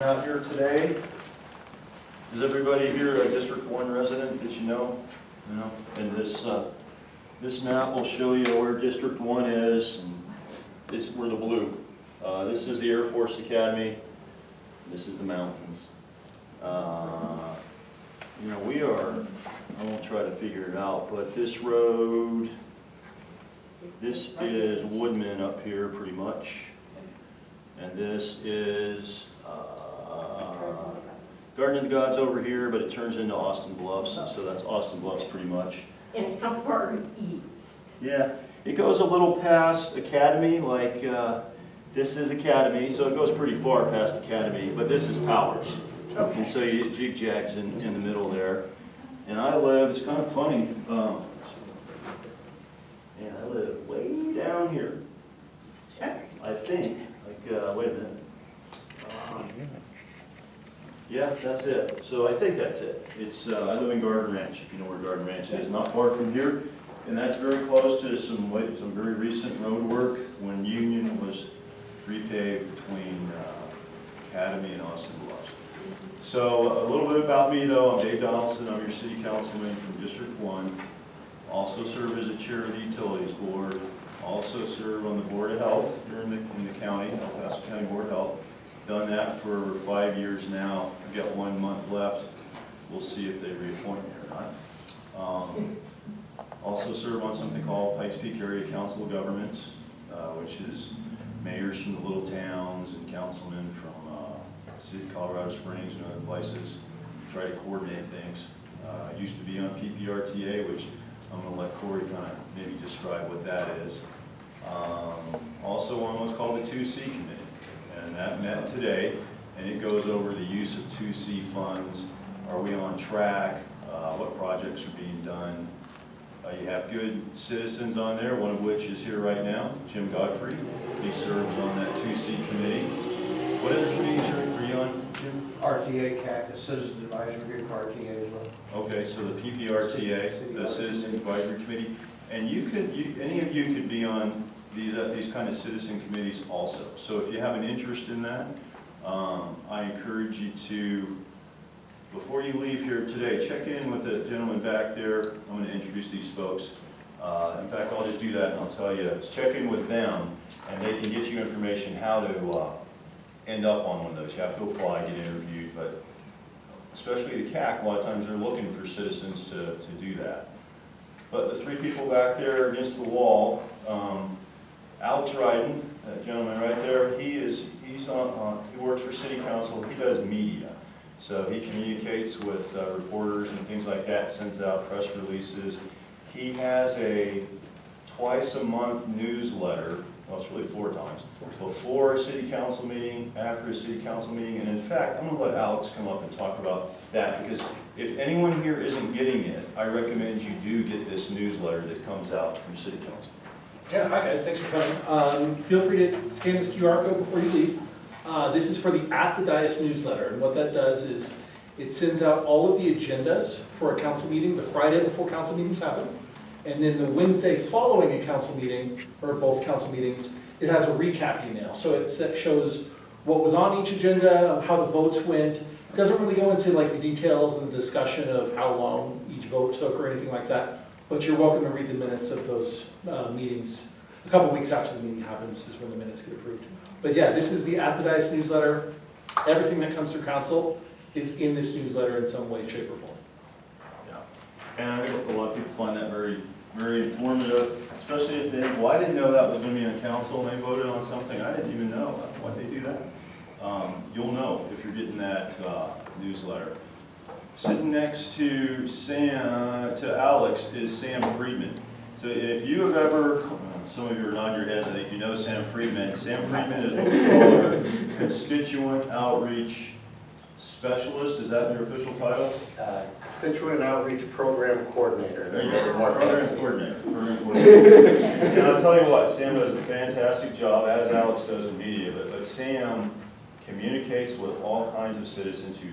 Out here today, is everybody here a District 1 resident that you know? No? And this map will show you where District 1 is, and we're the blue. This is the Air Force Academy. This is the mountains. You know, we are, I won't try to figure it out, but this road, this is Woodman up here pretty much. And this is Garden of the Gods over here, but it turns into Austin Bluffs, and so that's Austin Bluffs pretty much. And how far east? Yeah, it goes a little past Academy, like this is Academy, so it goes pretty far past Academy, but this is Powers. Okay. And so you get jig-jags in the middle there. And I live, it's kind of funny, and I live way down here, I think. Like, wait a minute. Yeah, that's it. So I think that's it. It's, I live in Garden Ranch, if you know where Garden Ranch is, not far from here. And that's very close to some very recent road work when Union was repaved between Academy and Austin Bluffs. So a little bit about me though, I'm Dave Donelson, I'm your city councilman from District 1. Also serve as a chair of the utilities board. Also serve on the Board of Health here in the county, El Paso County Board of Health. Done that for 5 years now. I've got 1 month left. We'll see if they reappoint me or not. Also serve on something called Pikes Peak Area Council of Governments, which is mayors from the little towns and councilmen from City of Colorado Springs and other places. Try to coordinate things. Used to be on PPRTA, which I'm going to let Corey kind of maybe describe what that is. Also on what's called the 2C committee, and that met today, and it goes over the use of 2C funds. Are we on track? What projects are being done? You have good citizens on there, one of which is here right now, Jim Godfrey. He serves on that 2C committee. What other committees are you on, Jim? RTA, CAC, the Citizen Advisory Group for RTA as well. Okay, so the PPRTA, the Citizen Advisory Committee, and any of you could be on these kind of citizen committees also. So if you have an interest in that, I encourage you to, before you leave here today, check in with the gentleman back there. I'm going to introduce these folks. In fact, I'll just do that and I'll tell you, check in with them and they can get you information how to end up on one of those. You have to apply, get interviewed, but especially the CAC, a lot of times they're looking for citizens to do that. But the 3 people back there against the wall, Alex Ryden, that gentleman right there, he works for City Council, he does media. So he communicates with reporters and things like that, sends out press releases. He has a twice-a-month newsletter, well, it's really 4 times, before a city council meeting, after a city council meeting, and in fact, I'm going to let Alex come up and talk about that, because if anyone here isn't getting it, I recommend you do get this newsletter that comes out from City Council. Yeah, hi guys, thanks for coming. Feel free to scan this QR code before you leave. This is for the At the Dais newsletter, and what that does is it sends out all of the agendas for a council meeting the Friday before council meetings happen, and then the Wednesday following a council meeting, or both council meetings, it has a recap email. So it shows what was on each agenda, how the votes went. It doesn't really go into like the details and the discussion of how long each vote took or anything like that. But you're welcome to read the minutes of those meetings. A couple weeks after the meeting happens is when the minutes get approved. But yeah, this is the At the Dais newsletter. Everything that comes through council is in this newsletter in some way, shape, or form. Yeah, and I think a lot of people find that very, very informative, especially if they, well, I didn't know that was going to be on council and they voted on something. I didn't even know. Why'd they do that? You'll know if you're getting that newsletter. Sitting next to Alex is Sam Friedman. So if you have ever, some of you are nodding your heads, I think you know Sam Friedman. Sam Friedman is what we call our Constituent Outreach Specialist. Is that your official title? Constituent Outreach Program Coordinator. There you go. Program coordinator. And I'll tell you what, Sam does a fantastic job, as Alex does in media, but Sam communicates with all kinds of citizens who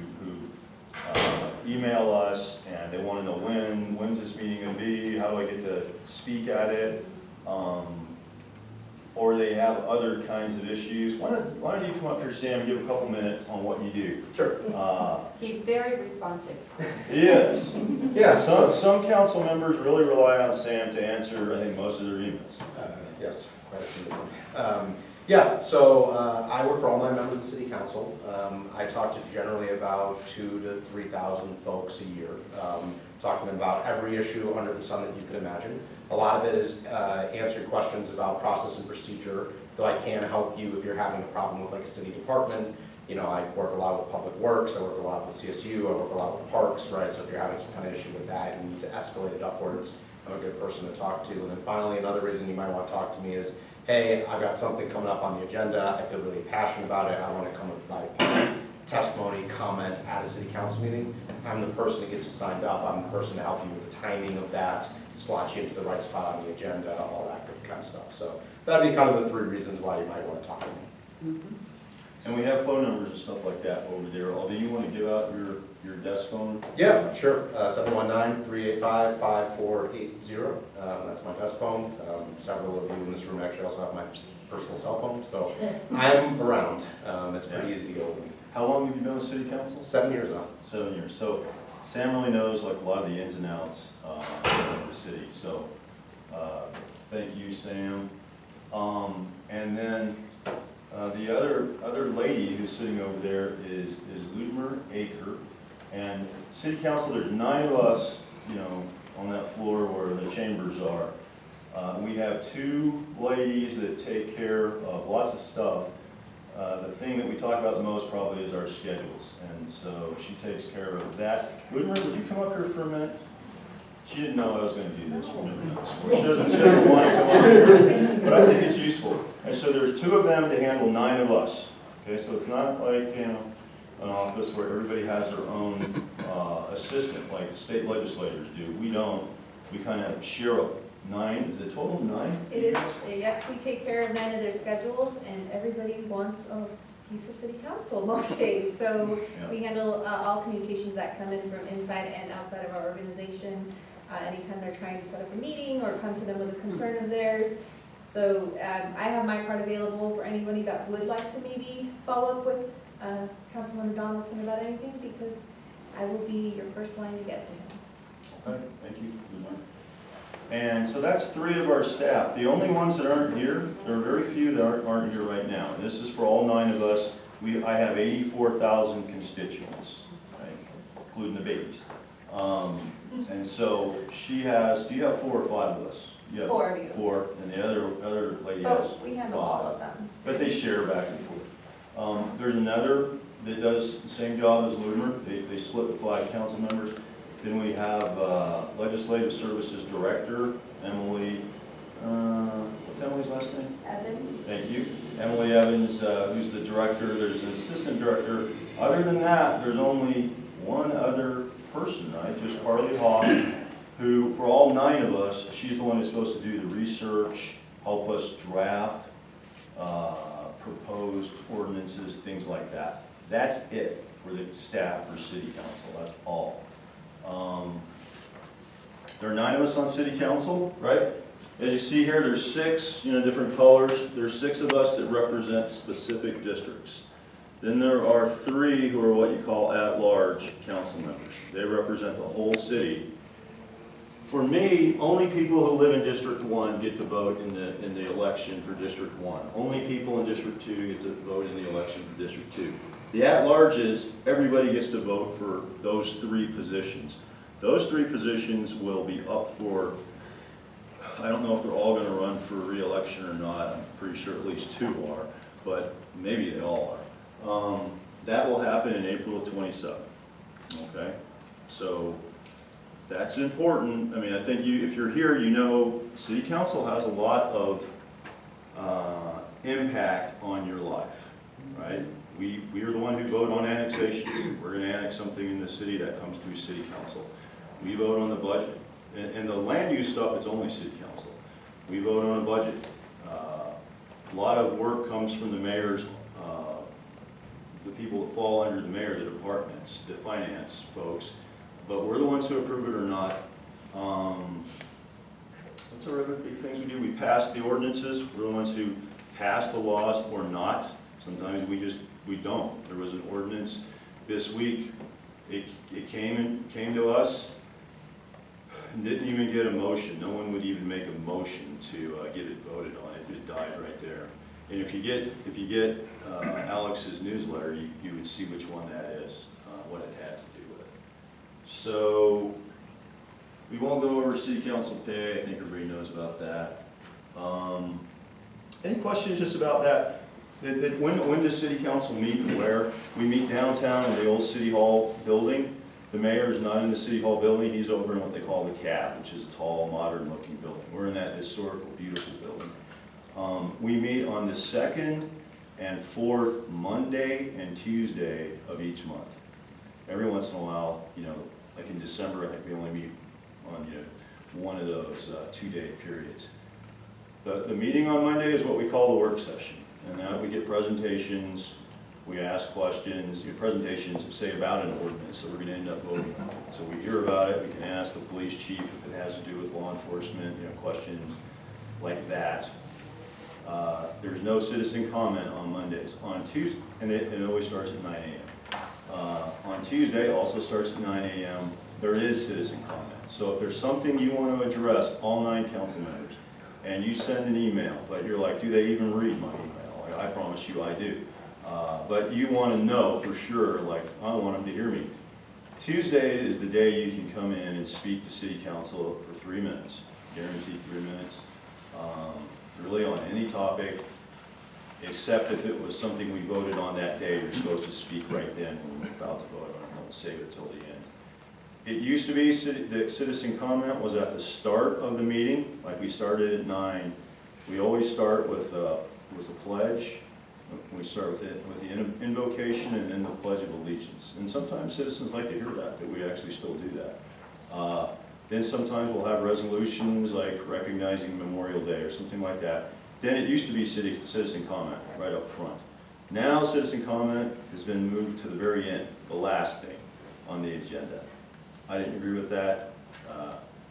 email us and they want to know when's this meeting going to be, how do I get to speak at it. or they have other kinds of issues. Why don't you come up here, Sam, and give a couple minutes on what you do? Sure. He's very responsive. Yes. Yeah, Some council members really rely on Sam to answer, I think, most of their emails. Yes, quite a few of them. Yeah, so I work for all 9 members of the city council. I talk to generally about 2,000 to 3,000 folks a year, talking about every issue under the sun that you could imagine. A lot of it is answering questions about process and procedure, though I can help you if you're having a problem with like a city department. You know, I work a lot with public works, I work a lot with CSU, I work a lot with parks, right? So if you're having some kind of issue with that, you need to escalate it upwards. I'm a good person to talk to. And then finally, another reason you might want to talk to me is, hey, I've got something coming up on the agenda, I feel really passionate about it, I want to come and provide testimony, comment at a city council meeting. I'm the person that gets you signed up, I'm the person to help you with the timing of that, slot you into the right spot on the agenda, all that good kind of stuff. So that'd be kind of the 3 reasons why you might want to talk to me. And we have phone numbers and stuff like that over there. Do you want to give out your desk phone? Yeah, sure. 719-385-5480. That's my desk phone. Several of you in this room actually also have my personal cell phone, so I'm around. It's pretty easy to get over me. How long have you been on city council? 7 years now. 7 years. So Sam really knows like a lot of the ins and outs of the city. So thank you, Sam. And then the other lady who's sitting over there is Ludmer Aker. And city council, there's 9 of us, you know, on that floor where the chambers are. We have 2 ladies that take care of lots of stuff. The thing that we talk about the most probably is our schedules, and so she takes care of that. Ludmer, would you come up here for a minute? She didn't know I was going to do this. She doesn't want to come up here, but I think it's useful. And so there's 2 of them to handle 9 of us. Okay, so it's not like, you know, an office where everybody has their own assistant, like state legislators do. We don't. We kind of share up 9. Is it total 9? It is, yep, we take care of 9 of their schedules, and everybody wants a piece of city council most days. So Yeah. we handle all communications that come in from inside and outside of our organization. Anytime they're trying to set up a meeting or come to them with a concern of theirs. So I have my card available for anybody that would like to maybe follow up with Councilman Donelson about anything, because I will be your first line to get to him. Okay, thank you. And so that's 3 of our staff. The only ones that aren't here, there are very few that aren't here right now. This is for all 9 of us. I have 84,000 constituents, right, including the babies. And so she has, do you have 4 or 5 of us? You have 4 of you. 4, and the other lady has 5. Oh, we handle all of them. But they share back and forth. There's another that does the same job as Ludmer. They split with 5 council members. Then we have Legislative Services Director, Emily, what's Emily's last name? Evans? Thank you. Emily Evans, who's the director. There's an assistant director. Other than that, there's only one other person, right? Just Carly Hawk, who, for all 9 of us, she's the one who's supposed to do the research, help us draft proposed ordinances, things like that. That's it for the staff for city council. That's all. There are 9 of us on city council, right? As you see here, there's 6, different colors. There's 6 of us that represent specific districts. Then there are 3 who are what you call at-large council members. They represent the whole city. For me, only people who live in District 1 get to vote in the election for District 1. Only people in District 2 get to vote in the election for District 2. The at-larges, everybody gets to vote for those 3 positions. Those 3 positions will be up for, I don't know if they're all going to run for re-election or not. I'm pretty sure at least 2 are, but maybe they all are. That will happen in April of 27. Okay? So that's important. I mean, I think if you're here, you know City Council has a lot of impact on your life, right? We are the one who vote on annexations. We're going to annex something in the city that comes through City Council. We vote on the budget. And the land use stuff, it's only City Council. We vote on a budget. A lot of work comes from the mayor's, the people that fall under the mayor, the departments, the finance folks. But we're the ones who approve it or not. That's our other big things we do. We pass the ordinances. We're the ones who pass the laws or not. Sometimes we don't. There was an ordinance this week. It came to us and didn't even get a motion. No one would even make a motion to get it voted on. It just died right there. And if you get Alex's newsletter, you would see which one that is, what it had to do with. So we won't go over city council pay. I think everybody knows about that. Any questions just about that? When does city council meet and where? We meet downtown in the old city hall building. The mayor is not in the city hall building. He's over in what they call the cab, which is a tall, modern looking building. We're in that historical, beautiful building. We meet on the second and fourth Monday and Tuesday of each month. Every once in a while, like in December, I think we only meet on one of those 2-day periods. The meeting on Monday is what we call the work session. And now we get presentations, we ask questions, presentations say about an ordinance that we're going to end up voting on. So we hear about it, we can ask the police chief if it has to do with law enforcement, questions like that. There's no citizen comment on Mondays. On Tuesday, and it always starts at 9 a.m. On Tuesday, also starts at 9 a.m. There is citizen comment. So if there's something you want to address, all 9 council members, and you send an email, but you're like, do they even read my email? I promise you I do. But you want to know for sure, like, I want them to hear me. Tuesday is the day you can come in and speak to city council for 3 minutes, guaranteed 3 minutes, really on any topic, except if it was something we voted on that day, you're supposed to speak right then when we're about to vote on it. Don't save it till the end. It used to be that citizen comment was at the start of the meeting, like we started at 9. We always start with a pledge. We start with the invocation and then the Pledge of Allegiance. And sometimes citizens like to hear that we actually still do that. Then sometimes we'll have resolutions like recognizing Memorial Day or something like that. Then it used to be citizen comment right up front. Now citizen comment has been moved to the very end, the last thing on the agenda. I didn't agree with that.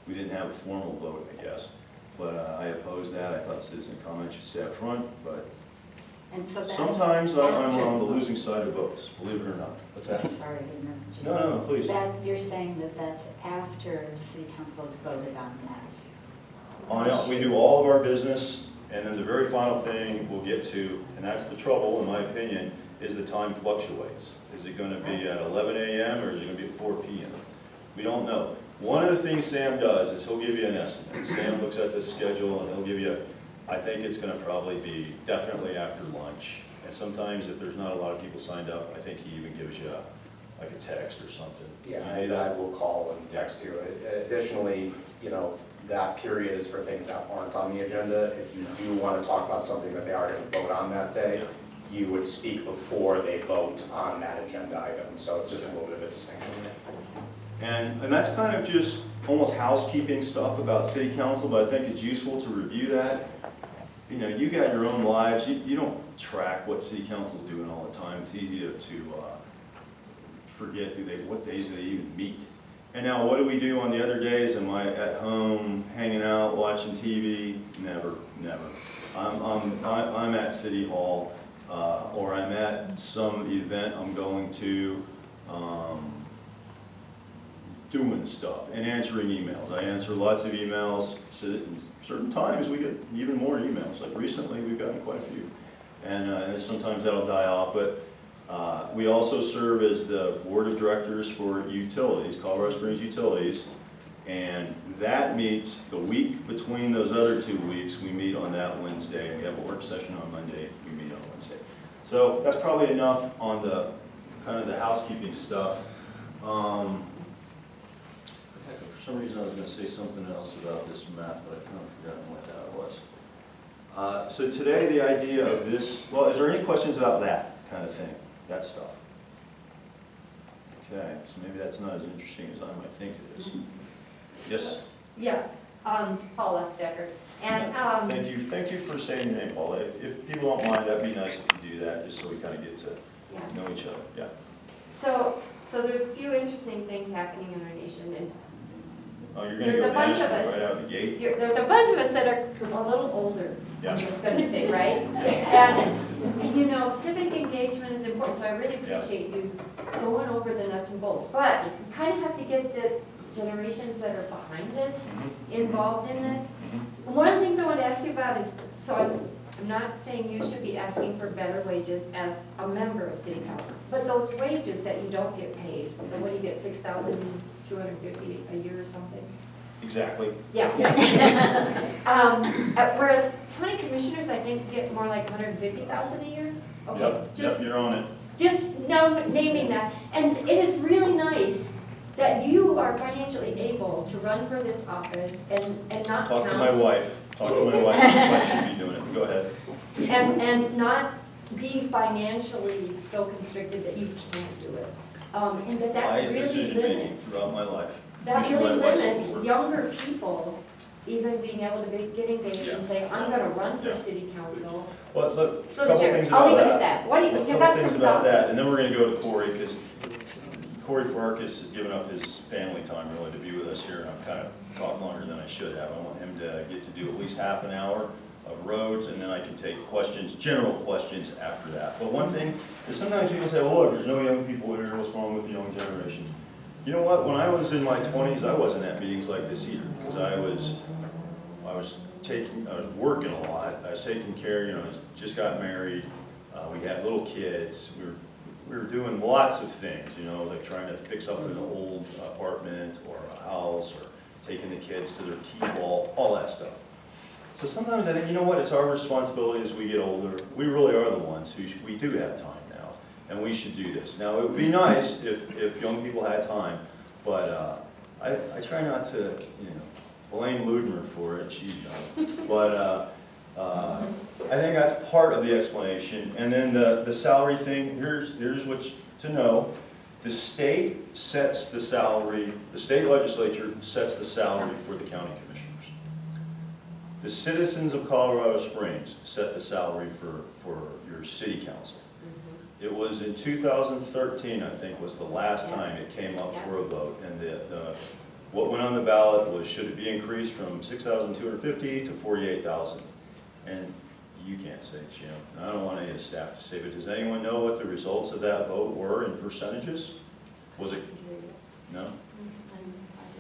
We didn't have a formal vote, I guess. But I opposed that. I thought citizen comment should stay up front, but And so that's sometimes I'm after on the vote. losing side of votes, believe it or not. What's that? Sorry to interrupt you. No, please. That, you're saying that that's after city council has voted on that? We do all of our business, and then the very final thing we'll get to, and that's the trouble, in my opinion, is the time fluctuates. Is it going to be at 11 a.m. or is it going to be at 4 p.m.? We don't know. One of the things Sam does is he'll give you an estimate. Sam looks at the schedule and he'll give you, I think it's going to probably be definitely after lunch. And sometimes if there's not a lot of people signed up, I think he even gives you like a text or something. Yeah, I will call and text you. Additionally, that period is for things that aren't on the agenda. If you do want to talk about something that they are going to vote on that day, you would speak before they vote on that agenda item. So it's just a little bit of a distinction. And that's kind of just almost housekeeping stuff about city council, but I think it's useful to review that. You got your own lives. You don't track what city council's doing all the time. It's easy to forget what days do they even meet. And now what do we do on the other days? Am I at home, hanging out, watching TV? Never. I'm at City Hall, or I'm at some event I'm going to, doing stuff and answering emails. I answer lots of emails. Certain times we get even more emails. Like recently we've gotten quite a few. And sometimes that'll die off, but we also serve as the board of directors for utilities, Colorado Springs Utilities, and that meets the week between those other 2 weeks. We meet on that Wednesday. We have a work session on Monday. We meet on Wednesday. So that's probably enough on the kind of the housekeeping stuff. For some reason I was going to say something else about this map, but I've kind of forgotten what that was. So today the idea of this, well, is there any questions about that kind of thing, that stuff? Okay, so maybe that's not as interesting as I might think it is. Yes? Yeah, Paula Stecker. And, Thank you for saying your name, Paula. If people don't mind, that'd be nice if you do that, just so we kind of get to know each other. Yeah. So there's a few interesting things happening in our nation, and Oh, you're gonna There's go a bunch national of us. right out of the gate? There's a bunch of us that are a little older, Yeah. I'm just gonna say, right? And, you know, civic engagement is important, so I really Yeah. appreciate you going over the nuts and bolts. But you kind of have to get the generations that are behind us involved in this. One of the things I wanted to ask you about is, so I'm not saying you should be asking for better wages as a member of city council, but those wages that you don't get paid, and what do you get, 6,250 a year or something? Exactly. Yeah. Whereas county commissioners, I think, get more like 150,000 a year. Okay, Yep, just, you're on it. just naming that. And it is really nice that you are financially able to run for this office and not count. Talk to my wife, I should be doing it, go ahead. And not be financially so constricted that you can't do it. And that Wise really decision making limits, throughout my life. that You should really let Wise limits work. younger people even being able to get engaged and say, I'm gonna run for Yeah. city council. Well, look, a So couple there, things I'll about leave it at that. that. What do A you, you couple got things some about thoughts? that, and then we're gonna go to Corey, because Corey Farkas has given up his family time really to be with us here, and I've kind of talked longer than I should have. I want him to get to do at least half an hour of roads, and then I can take questions, general questions after that. But one thing is sometimes people say, well, look, there's no young people here, what's wrong with the young generation? You know what, when I was in my 20s, I wasn't at meetings like this either, because I was working a lot, I was taking care, you know, I just got married, we had little kids, we were doing lots of things, you know, like trying to fix up an old apartment or a house, or taking the kids to their T-ball, all that stuff. So sometimes I think, you know what, it's our responsibility as we get older, we really are the ones who, we do have time now, and we should do this. Now, it would be nice if young people had time, but I try not to, you know, blame Ludmer for it, she's young. But I think that's part of the explanation. And then the salary thing, here's what to know. The state sets the salary, the state legislature sets the salary for the county commissioners. The citizens of Colorado Springs set the salary for your city council. It was in 2013, I think, was the last time it came up for a vote. And what went on the ballot was, should it be increased from 6,250 to 48,000? And you can't say, Jim, and I don't want any of the staff to say, but does anyone know what the results of that vote were in percentages? Was it, no?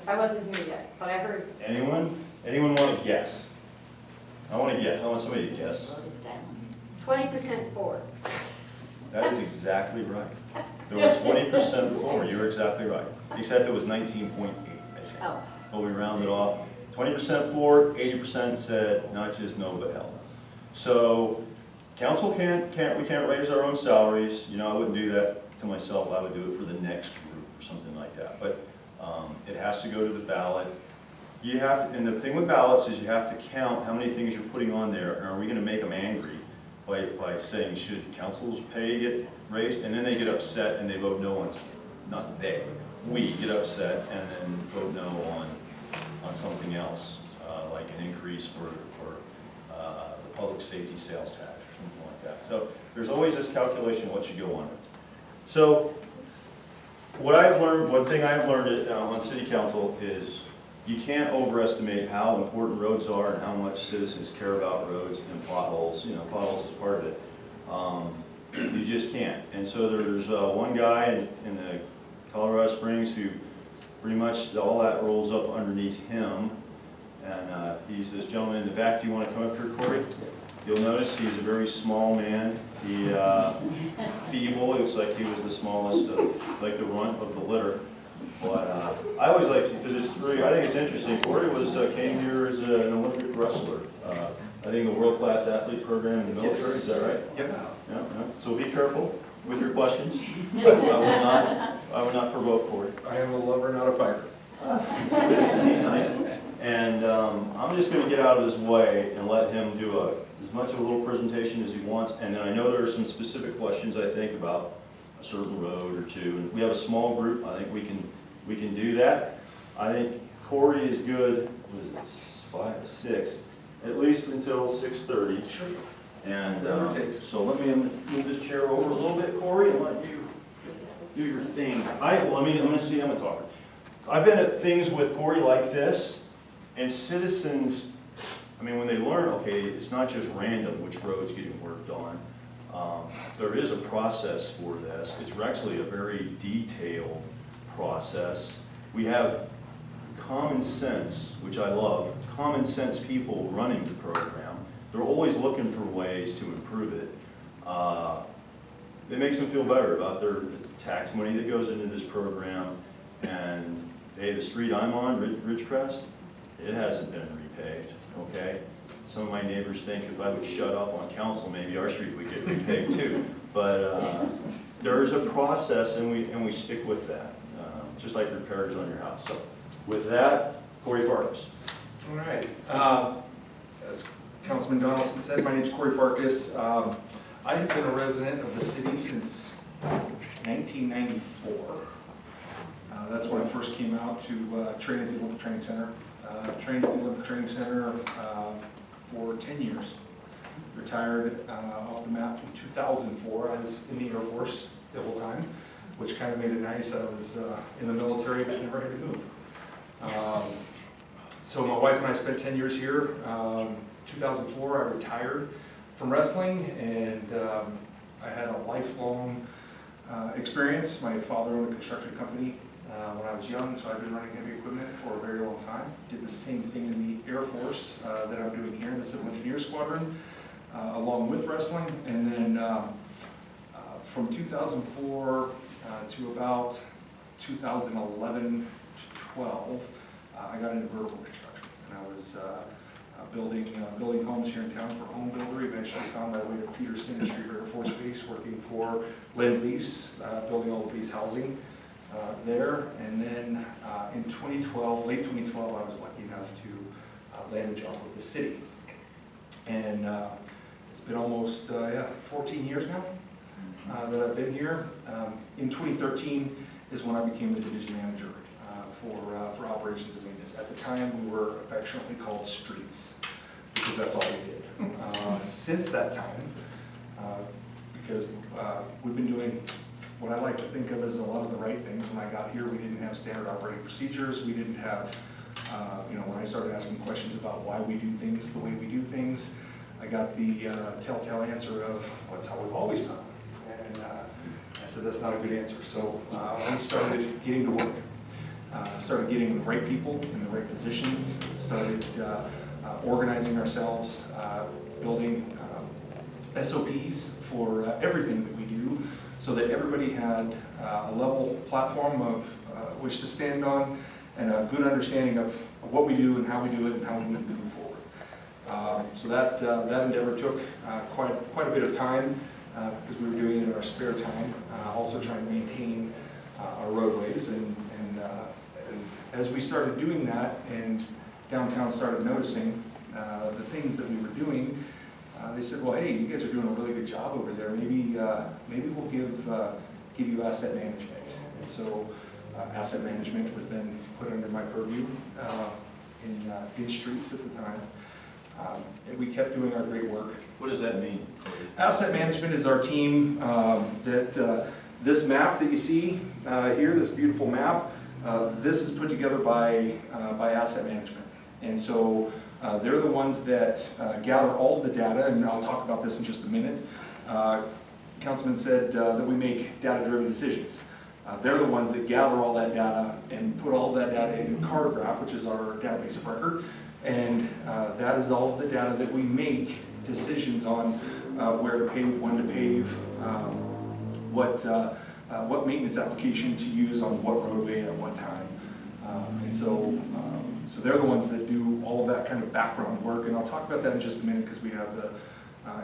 I wasn't here yet, but I heard. Anyone? Anyone want to guess? I want to guess, I want somebody to guess. 20% for. That is exactly right. There were 20% for, you were exactly right. Except it was 19.8, I think. Oh. But we rounded off, 20% for, 80% said not just no, but hell no. So, council we can't raise our own salaries. You know, I wouldn't do that to myself, I would do it for the next group or something like that. But it has to go to the ballot. You have to, and the thing with ballots is you have to count how many things you're putting on there, and are we gonna make them angry by saying, should council's pay get raised? And then they get upset and they vote no on, not they, we get upset and then vote no on something else, like an increase for the public safety sales tax or something like that. So there's always this calculation what should go on it. So what I've learned, one thing I've learned on city council is you can't overestimate how important roads are and how much citizens care about roads and potholes. You know, potholes is part of it. You just can't. And so there's one guy in the Colorado Springs who pretty much all that rolls up underneath him. And he's this gentleman in the back. Do you want to come up here, Corey? You'll notice he's a very small man. He feeble. It looks like he was the smallest of, like the runt of the litter. But I always like to, because it's really, I think it's interesting. Corey came here as an Olympic wrestler. I think a world-class athlete program in the military. Is that right? Yep. Yeah. So be careful with your questions. I will not provoke Corey. I am a lover, not a fighter. He's nice. And I'm just going to get out of his way and let him do as much of a little presentation as he wants. And then I know there are some specific questions, I think, about a certain road or two. And we have a small group. I think we can do that. I think Corey is good, was it 5 to 6, at least until 6:30. Sure. And so let me move this chair over a little bit, Corey, and let you do your thing. I'm going to talk. I've been at things with Corey like this, and citizens, I mean, when they learn, okay, it's not just random which road's getting worked on. There is a process for this. It's actually a very detailed process. We have common sense, which I love, common sense people running the program. They're always looking for ways to improve it. It makes them feel better about their tax money that goes into this program. And hey, the street I'm on, Ridgecrest, it hasn't been repaved, okay? Some of my neighbors think if I would shut up on council, maybe our street would get repaved too. But there's a process, and we stick with that, just like repairs on your house. So with that, Corey Farkas. All right. As Councilman Donelson said, my name is Corey Farkas. I have been a resident of the city since 1994. That's when I first came out to train at the Olympic Training Center. Trained at the Olympic Training Center for 10 years. Retired off the map in 2004. I was in the Air Force the whole time, which kind of made it nice. I was in the military but never had to move. So my wife and I spent 10 years here. 2004, I retired from wrestling, and I had a lifelong experience. My father owned a construction company when I was young, so I've been running heavy equipment for a very long time. Did the same thing in the Air Force that I'm doing here in the Civil Engineer Squadron, along with wrestling. And then from 2004 to about 2011, 12, I got into vertical construction, and I was building homes here in town for Home Builder. Eventually found my way to Peterson and Street Air Force Base, working for Lend-Lease, building all the base housing there. And then in 2012, late 2012, I was lucky enough to land a job with the city. And it's been almost 14 years now that I've been here. In 2013 is when I became the division manager for operations and maintenance. At the time, we were affectionately called Streets, because that's all we did. Since that time, because we've been doing what I like to think of as a lot of the right things. When I got here, we didn't have standard operating procedures. We didn't have, when I started asking questions about why we do things the way we do things, I got the telltale answer of, well, that's how we've always done. And I said, that's not a good answer. So we started getting to work. Started getting the right people in the right positions, started organizing ourselves, building SOPs for everything that we do, so that everybody had a level platform of which to stand on, and a good understanding of what we do and how we do it and how we need to move forward. So that endeavor took quite a bit of time, because we were doing it in our spare time, also trying to maintain our roadways. And as we started doing that, and downtown started noticing the things that we were doing, they said, well, hey, you guys are doing a really good job over there. Maybe we'll give you asset management. And so asset management was then put under my purview in Streets at the time. And we kept doing our great work. What does that mean? Asset management is our team that this map that you see here, this beautiful map, this is put together by asset management. And so they're the ones that gather all of the data, and I'll talk about this in just a minute. Councilman said that we make data-driven decisions. They're the ones that gather all that data and put all that data in Cartograph, which is our database of record. And that is all of the data that we make decisions on where to pave, when to pave, what maintenance application to use on what roadway at what time. And so they're the ones that do all of that kind of background work. And I'll talk about that in just a minute, because we have the,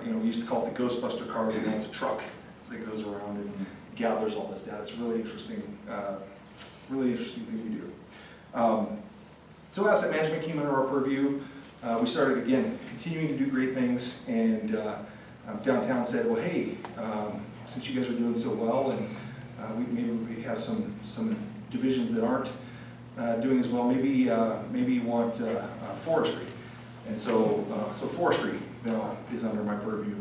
we used to call it the Ghostbuster car, but now it's a truck that goes around and gathers all this data. It's a really interesting thing we do. So asset management came under our purview. We started, again, continuing to do great things, and downtown said, well, hey, since you guys are doing so well, and maybe we have some divisions that aren't doing as well, maybe you want forestry. And so forestry is under my purview.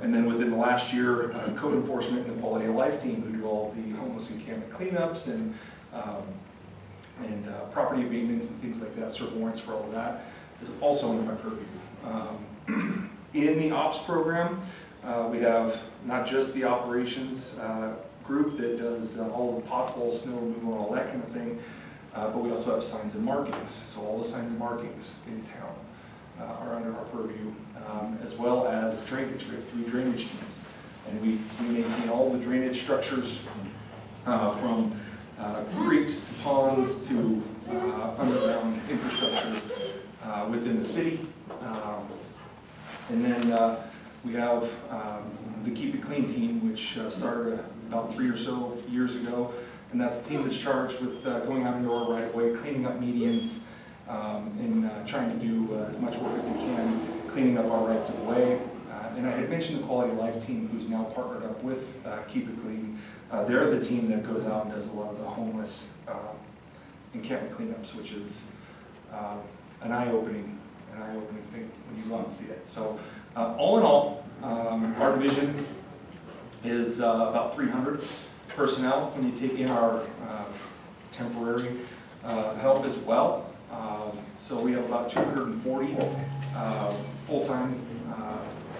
And then within the last year, code enforcement and the quality of life team, who do all the homeless encampment cleanups and and property abatements and things like that, serve warrants for all of that, is also under my purview. In the ops program, we have not just the operations group that does all of the pothole, snow removal, all that kind of thing, but we also have signs and markings. So all the signs and markings in town are under our purview, as well as drainage. We have 3 drainage teams, and we maintain all the drainage structures from creeks to ponds to underground infrastructure within the city. And then we have the Keep It Clean team, which started about 3 or so years ago. And that's the team that's charged with going out into our right-of-way, cleaning up medians, and trying to do as much work as they can, cleaning up our rights-of-way. And I had mentioned the Quality of Life team, who's now partnered up with Keep It Clean. They're the team that goes out and does a lot of the homeless encampment cleanups, which is an eye-opening thing when you go out and see it. So all in all, our division is about 300 personnel when you take in our temporary help as well. So we have about 240 full-time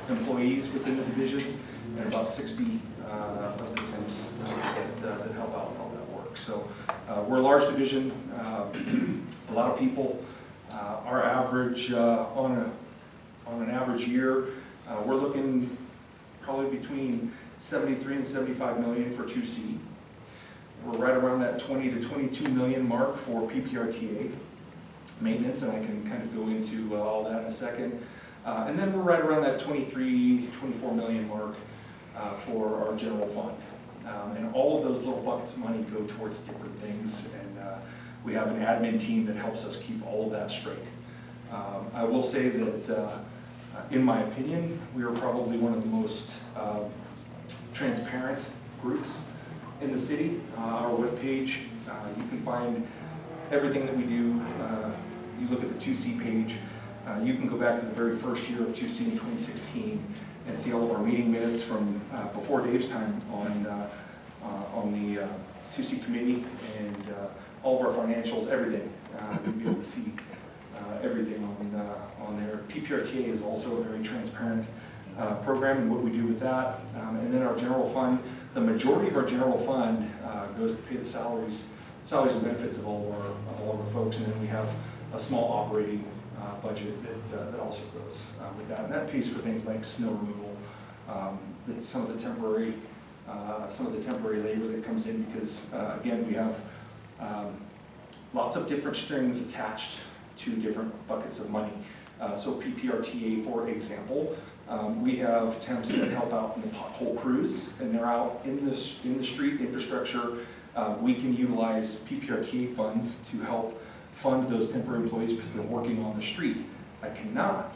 employees within the division, and about 60 of the temps that help out with all that work. So we're a large division, a lot of people. Our average on an average year, we're looking probably between 73 and 75 million for 2C. We're right around that 20 to 22 million mark for PPRTA maintenance, and I can kind of go into all that in a second. And then we're right around that 23, 24 million mark for our general fund. And all of those little buckets of money go towards different things, and we have an admin team that helps us keep all of that straight. I will say that, in my opinion, we are probably one of the most transparent groups in the city. Our webpage, you can find everything that we do. You look at the 2C page, you can go back to the very first year of 2C in 2016 and see all of our meeting minutes from before Dave's time on the 2C committee, and all of our financials, everything. You'll be able to see everything on there. PPRTA is also a very transparent program and what we do with that. And then our general fund, the majority of our general fund goes to pay the salaries and benefits of all of our folks, and then we have a small operating budget that also goes with that, and that pays for things like snow removal, some of the temporary labor that comes in, because again, we have lots of different strings attached to different buckets of money. So PPRTA, for example, we have temps that help out in the pothole crews, and they're out in the street infrastructure. We can utilize PPRTA funds to help fund those temporary employees because they're working on the street. I cannot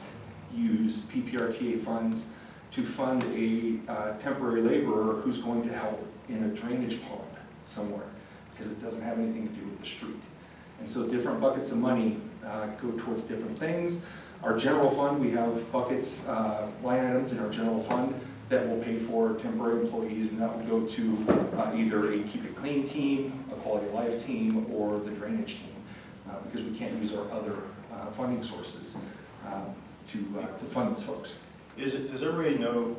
use PPRTA funds to fund a temporary laborer who's going to help in a drainage pond somewhere, because it doesn't have anything to do with the street. And so different buckets of money go towards different things. Our general fund, we have buckets, line items in our general fund that will pay for temporary employees, and that would go to either a Keep It Clean team, a Quality of Life team, or the drainage team, because we can't use our other funding sources to fund those folks. Does everybody know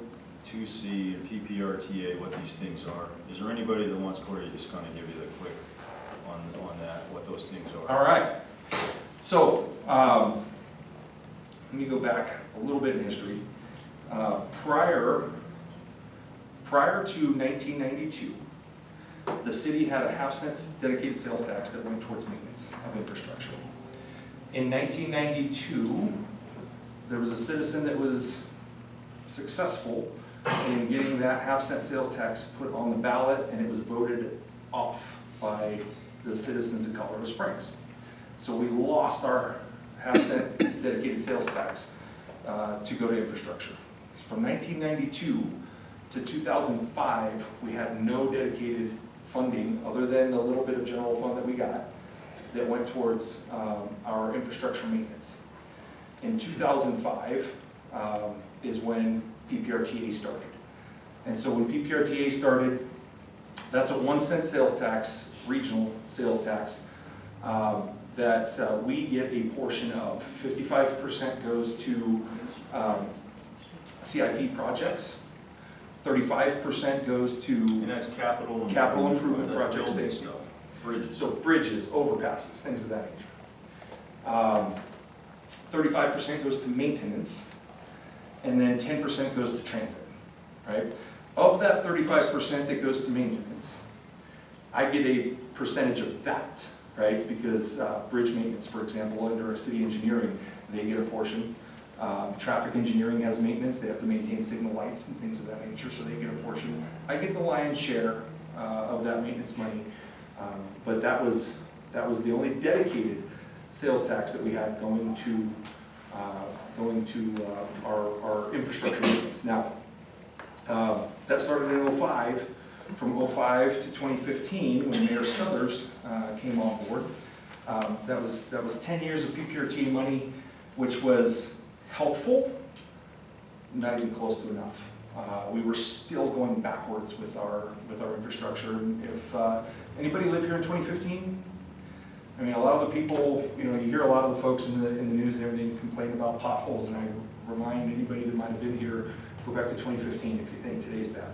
2C and PPRTA, what these things are? Is there anybody that wants Corey to just kind of give you the quick on that, what those things are? All right. So, let me go back a little bit in history. Prior to 1992, the city had a half-cent dedicated sales tax that went towards maintenance of infrastructure. In 1992, there was a citizen that was successful in getting that half-cent sales tax put on the ballot, and it was voted off by the citizens of Colorado Springs. So we lost our half-cent dedicated sales tax to go to infrastructure. From 1992 to 2005, we had no dedicated funding other than the little bit of general fund that we got that went towards our infrastructure maintenance. In 2005 is when PPRTA started. And so when PPRTA started, that's a 1 cent sales tax, regional sales tax. that we get a portion of. 55% goes to CIP projects, 35% goes to And that's capital improvement projects. building stuff, bridges. So bridges, overpasses, things of that nature. 35% goes to maintenance, and then 10% goes to transit, right? Of that 35% that goes to maintenance, I get a percentage of that, right? Because bridge maintenance, for example, under city engineering, they get a portion. Traffic engineering has maintenance, they have to maintain signal lights and things of that nature, so they get a portion. I get the lion's share of that maintenance money, but that was the only dedicated sales tax that we had going to our infrastructure maintenance. Now, that started in '05. From '05 to 2015, when Mayor Southers came on board, that was 10 years of PPRT money, which was helpful, not even close to enough. We were still going backwards with our infrastructure. If anybody lived here in 2015, I mean, a lot of the people, you hear a lot of the folks in the news and everything complain about potholes, and I remind anybody that might have been here, go back to 2015 if you think today's bad.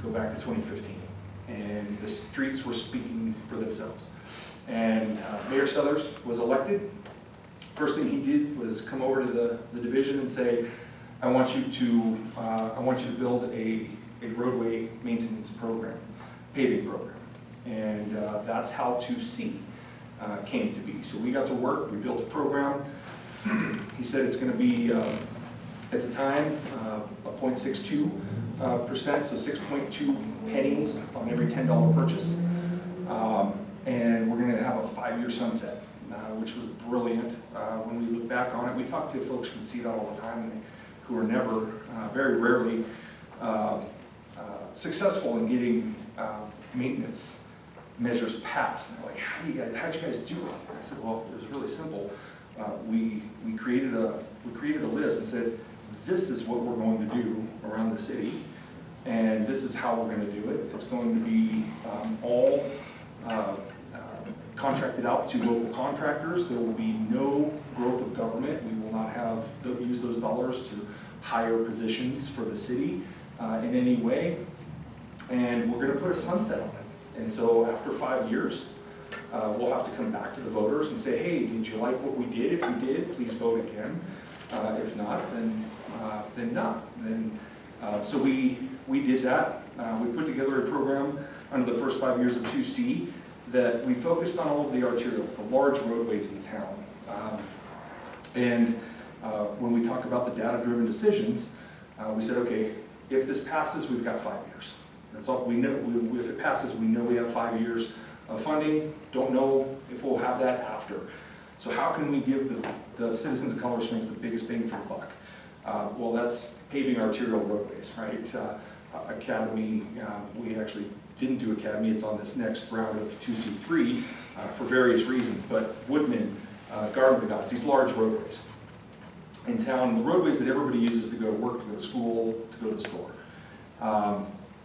Go back to 2015, and the streets were speaking for themselves. And Mayor Southers was elected. First thing he did was come over to the division and say, I want you to build a roadway maintenance program, paving program. And that's how 2C came to be. So we got to work, we built a program. He said it's going to be, at the time, a 0.62%, so 6.2 pennies on every $10 purchase. And we're going to have a 5-year sunset, which was brilliant. When we look back on it, we talk to folks from CDOT all the time who are never, very rarely, successful in getting maintenance measures passed. And they're like, how'd you guys do it? I said, well, it was really simple. We created a list and said, this is what we're going to do around the city, and this is how we're going to do it. It's going to be all contracted out to local contractors. There will be no growth of government. We will not use those dollars to hire positions for the city in any way. And we're going to put a sunset on it. And so after 5 years, we'll have to come back to the voters and say, hey, did you like what we did? If you did, please vote again. If not, then not. So we did that. We put together a program under the first 5 years of 2C that we focused on all of the arterials, the large roadways in town. When we talk about the data-driven decisions, we said, okay, if this passes, we've got 5 years. That's all we know. If it passes, we know we have 5 years of funding. Don't know if we'll have that after. So how can we give the citizens of Colorado Springs the biggest bang for the buck? Well, that's paving arterial roadways, right? Academy, we actually didn't do Academy. It's on this next round of 2C3 for various reasons. But Woodman, Garden of the Gods, these large roadways in town, the roadways that everybody uses to go to work, to go to school, to go to the store.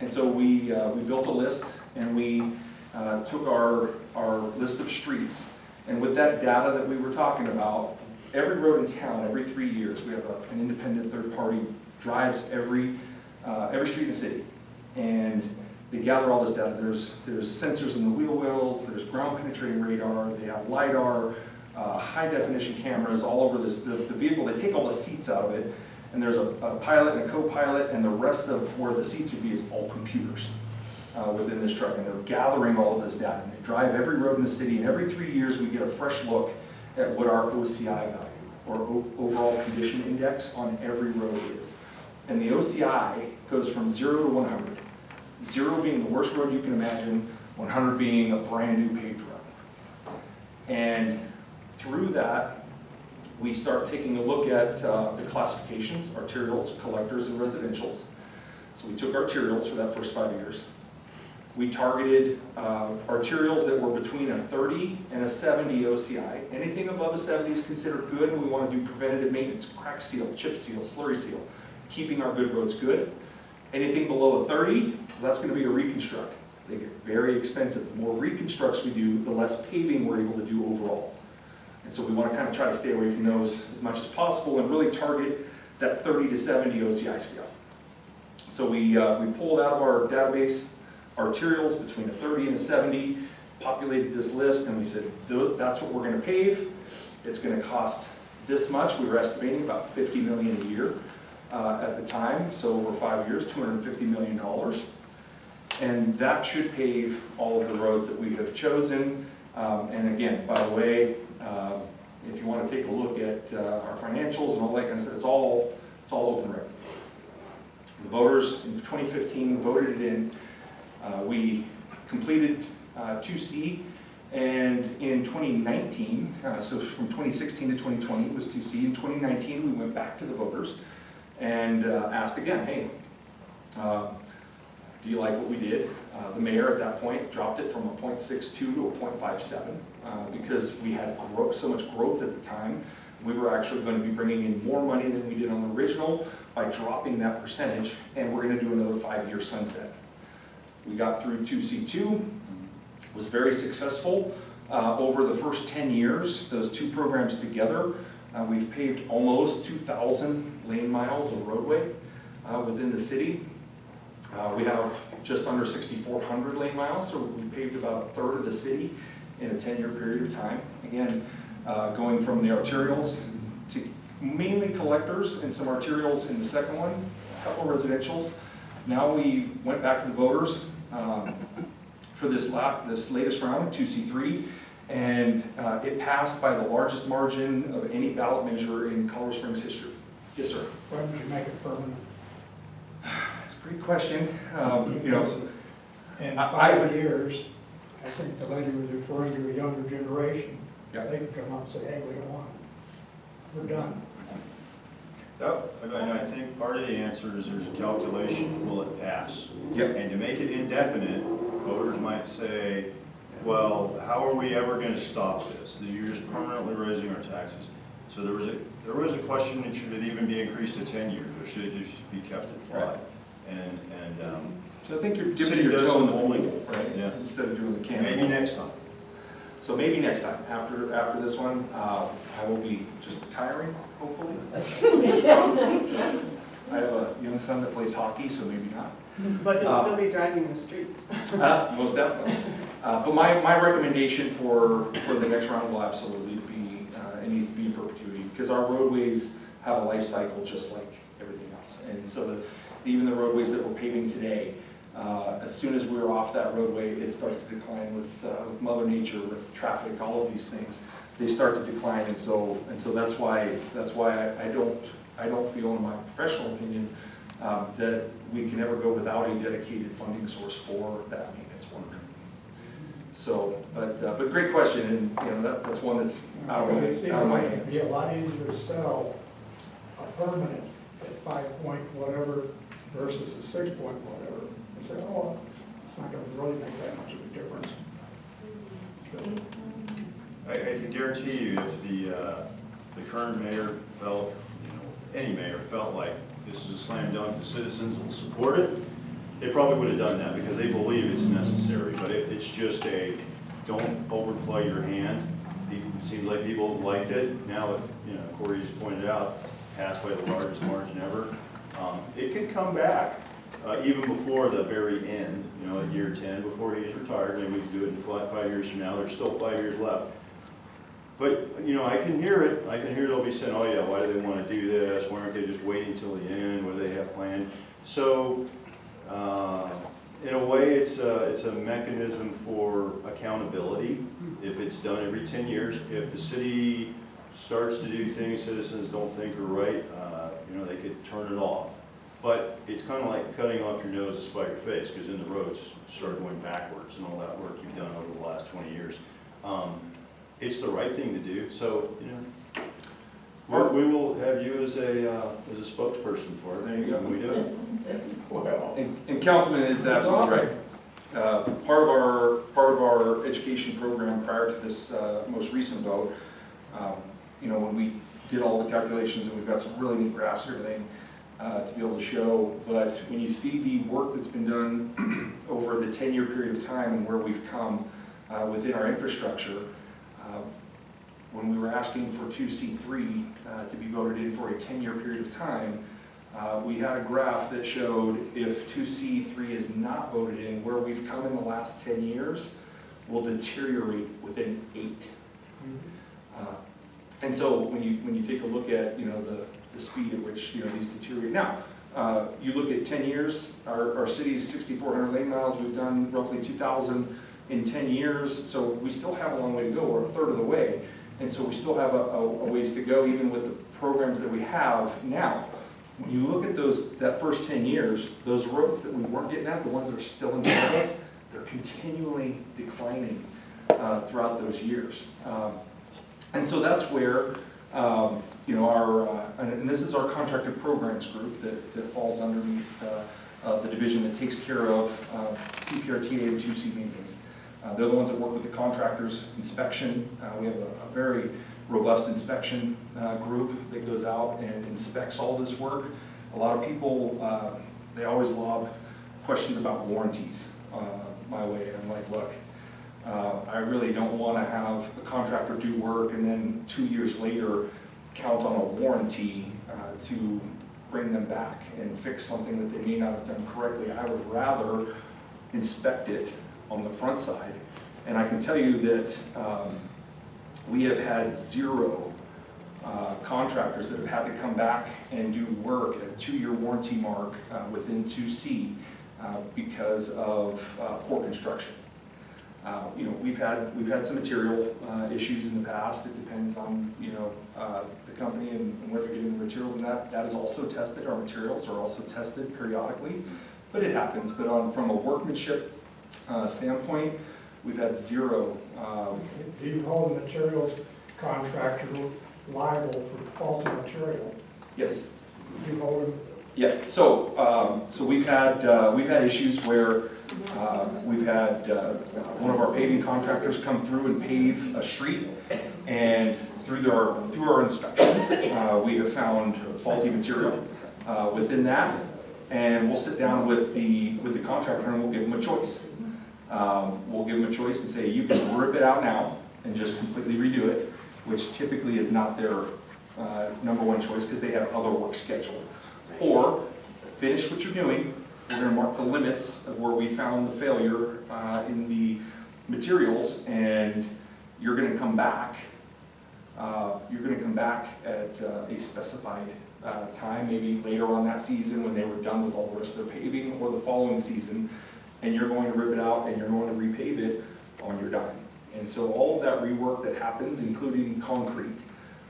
And so we built a list, and we took our list of streets, and with that data that we were talking about, every road in town, every 3 years, we have an independent third party drives every street in the city, and they gather all this data. There's sensors in the wheel wells, there's ground penetrating radar, they have LiDAR, high definition cameras all over the vehicle. They take all the seats out of it, and there's a pilot and a co-pilot, and the rest of where the seats would be is all computers within this truck, and they're gathering all of this data. And they drive every road in the city, and every 3 years we get a fresh look at what our OCI value, or overall condition index, on every road is. And the OCI goes from 0 to 100. 0 being the worst road you can imagine, 100 being a brand new paved road. And through that, we start taking a look at the classifications, arterials, collectors, and residentials. So we took arterials for that first 5 years. We targeted arterials that were between a 30 and a 70 OCI. Anything above a 70 is considered good, and we want to do preventative maintenance, crack seal, chip seal, slurry seal, keeping our good roads good. Anything below a 30, that's going to be a reconstruct. They get very expensive. The more reconstructs we do, the less paving we're able to do overall. And so we want to kind of try to stay away from those as much as possible and really target that 30 to 70 OCI scale. So we pulled out of our database arterials between a 30 and a 70, populated this list, and we said, that's what we're going to pave. It's going to cost this much. We were estimating about $50 million a year at the time, so over 5 years, $250 million. And that should pave all of the roads that we have chosen. And again, by the way, if you want to take a look at our financials and all that kind of stuff, it's all open record. The voters in 2015 voted it in. We completed 2C, and in 2019, so from 2016 to 2020 was 2C. In 2019, we went back to the voters and asked again, hey, do you like what we did? The mayor at that point dropped it from a 0.62 to a 0.57 because we had so much growth at the time. We were actually going to be bringing in more money than we did on the original by dropping that percentage, and we're going to do another 5-year sunset. We got through 2C2, was very successful. Over the first 10 years, those two programs together, we've paved almost 2,000 lane miles of roadway within the city. We have just under 6,400 lane miles, so we paved about a third of the city in a 10-year period of time. Again, going from the arterials to mainly collectors and some arterials in the second one, a couple residentials. Now we went back to the voters for this latest round, 2C3, and it passed by the largest margin of any ballot measure in Colorado Springs history. Yes, sir. Why would you make it permanent? It's a great question. You know, In I 5 years, I think the lady was referring to a younger generation. Yeah. They can come up and say, hey, we don't want it. We're done. And I think part of the answer is there's a calculation, will it pass? Yep. And to make it indefinite, voters might say, well, how are we ever going to stop this? You're just permanently raising our taxes. So there was a question, and should it even be increased to 10 years, or should it just be kept at 5? Right. And So I think you're dipping City your does toe in the some pool, right? Yeah. Instead of doing the can. maybe next time. So maybe next time, after this one, I will be just retiring, hopefully. I have a young son that plays hockey, so maybe not. But you'll still be driving the streets. Most definitely. But my recommendation for the next round will absolutely be, it needs to be in perpetuity, because our roadways have a life cycle just like everything else. And so even the roadways that we're paving today, as soon as we're off that roadway, it starts to decline with Mother Nature, with traffic, all of these things. They start to decline, and so that's why I don't feel, in my professional opinion, that we can ever go without a dedicated funding source for that maintenance work. So, but great question, and you know that's one that's out of my hands. It'd be a lot easier to sell a permanent at 5 point whatever versus a 6 point whatever. And say, oh, it's not gonna really make that much of a difference. I can guarantee you, if the current mayor felt, any mayor felt like this is a slam dunk, the citizens will support it, they probably would have done that because they believe it's necessary. But if it's just don't overplay your hand. It seems like people liked it. Now, Corey just pointed out, passed by the largest margin ever. It could come back even before the very end, at year 10, before he's retired. Maybe we could do it in 5 years from now. There's still 5 years left. But, I can hear it. I can hear they'll be saying, oh yeah, why do they want to do this? Why aren't they just waiting till the end? What do they have planned? So, in a way, it's a mechanism for accountability. If it's done every 10 years, if the city starts to do things citizens don't think are right, they could turn it off. But it's kind of like cutting off your nose to spite your face, because then the roads start going backwards and all that work you've done over the last 20 years. It's the right thing to do. So, we will have you as a spokesperson for it. There you go. When we do it. Well, And Councilman is absolutely right. Part of our education program prior to this most recent vote, when we did all the calculations, and we've got some really neat graphs here today, to be able to show, but when you see the work that's been done over the 10-year period of time and where we've come within our infrastructure, when we were asking for 2C3 to be voted in for a 10-year period of time, we had a graph that showed if 2C3 is not voted in, where we've come in the last 10 years will deteriorate within 8. And so when you take a look at the speed at which these deteriorate. Now, you look at 10 years, our city's 6,400 lane miles, we've done roughly 2,000 in 10 years, so we still have a long way to go. We're a third of the way, and so we still have a ways to go even with the programs that we have now. When you look at that first 10 years, those roads that we weren't getting at, the ones that are still in front of us, they're continually declining throughout those years. And so that's where, and this is our contracted programs group that falls underneath the division that takes care of PPRTA and 2C maintenance. They're the ones that work with the contractors, inspection. We have a very robust inspection group that goes out and inspects all this work. A lot of people, they always lob questions about warranties my way, and I'm like, look, I really don't want to have a contractor do work and then 2 years later count on a warranty to bring them back and fix something that they may not have done correctly. I would rather inspect it on the front side. And I can tell you that we have had 0 contractors that have had to come back and do work at a 2-year warranty mark within 2C because of poor construction. We've had some material issues in the past. It depends on the company and where they're getting the materials, and that is also tested. Our materials are also tested periodically, but it happens. But from a workmanship standpoint, we've had 0. Do you hold the materials contractor liable for faulty material? Yes. Do you hold them? Yeah. So we've had issues where we've had one of our paving contractors come through and pave a street, and through our inspection, we have found faulty material within that, and we'll sit down with the contractor and we'll give them a choice. We'll give them a choice and say, you can rip it out now and just completely redo it, which typically is not their number one choice because they have other work scheduled. Or finish what you're doing. We're going to mark the limits of where we found the failure in the materials, and you're going to come back. You're going to come back at a specified time, maybe later on that season when they were done with all the rest of their paving, or the following season, and you're going to rip it out and you're going to repave it on your dime. And so all of that rework that happens, including concrete,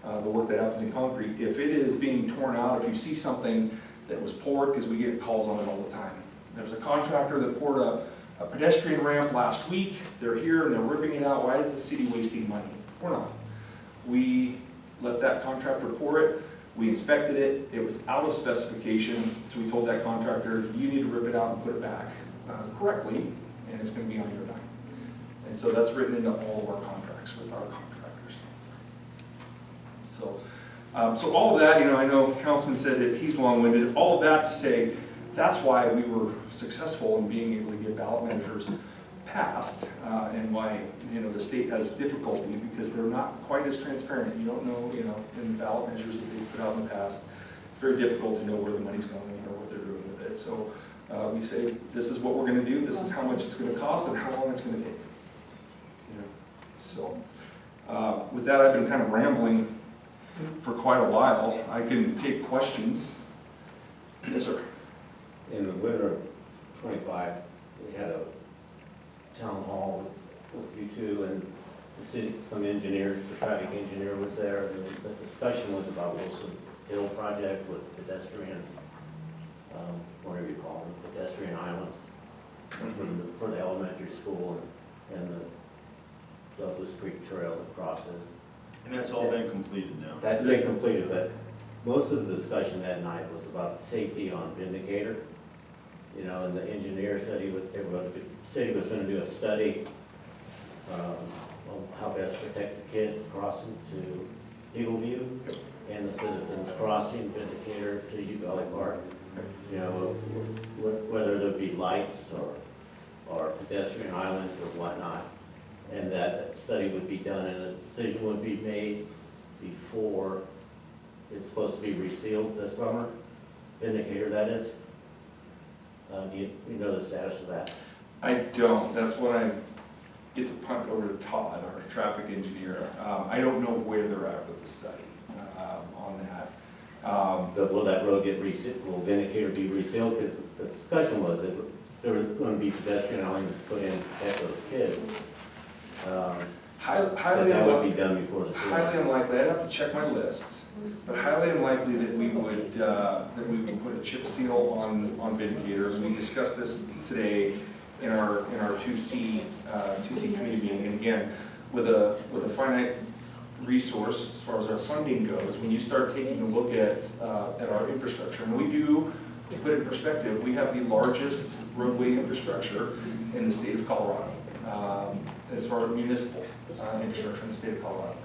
the work that happens in concrete, if it is being torn out, if you see something that was poured, because we get calls on it all the time. There's a contractor that poured a pedestrian ramp last week. They're here and they're ripping it out. Why is the city wasting money? We're not. We let that contractor pour it. We inspected it. It was out of specification. So we told that contractor, you need to rip it out and put it back correctly, and it's going to be on your dime. And so that's written into all of our contracts with our contractors. So all of that, I know Councilman said that he's long-winded. All of that to say, that's why we were successful in being able to get ballot measures passed, and why the state has difficulty, because they're not quite as transparent. You don't know, in the ballot measures that they put out in the past, it's very difficult to know where the money's going or what they're doing with it. So we say, this is what we're going to do. This is how much it's going to cost and how long it's going to take. So with that, I've been kind of rambling for quite a while. I can take questions. Yes, sir. In the winter of '25, we had a town hall with you two and the city, some engineers, the traffic engineer was there. And the discussion was about Wilson Hill project with pedestrian, whatever you call them, pedestrian islands for the elementary school and the Douglas Creek Trail that crosses. And that's all been completed now. That's been completed, but most of the discussion that night was about safety on Vindicator. And the engineer said he was going to do a study on how best to protect the kids crossing to Eagle View. and the Citizens Crossing, Vindicator to U Valley Park. You know, whether there be lights or pedestrian islands or whatnot. And that study would be done and a decision would be made before it's supposed to be resealed this summer. Vindicator, that is. Do you know the status of that? I don't. That's when I get to punt over to Todd, our traffic engineer. I don't know where they're at with the study on that. But will that road get resealed? Will Vindicator be resealed? Because the discussion was that there was going to be pedestrian islands put in to protect those kids. Highly that would be done before the season. Highly unlikely. I'd have to check my list, but highly unlikely that we would put a chip seal on Vindicator. We discussed this today in our 2C committee meeting. And again, with a finite resource as far as our funding goes, when you start taking a look at our infrastructure, and we do, to put it in perspective, we have the largest roadway infrastructure in the state of Colorado, as far as municipal infrastructure in the state of Colorado.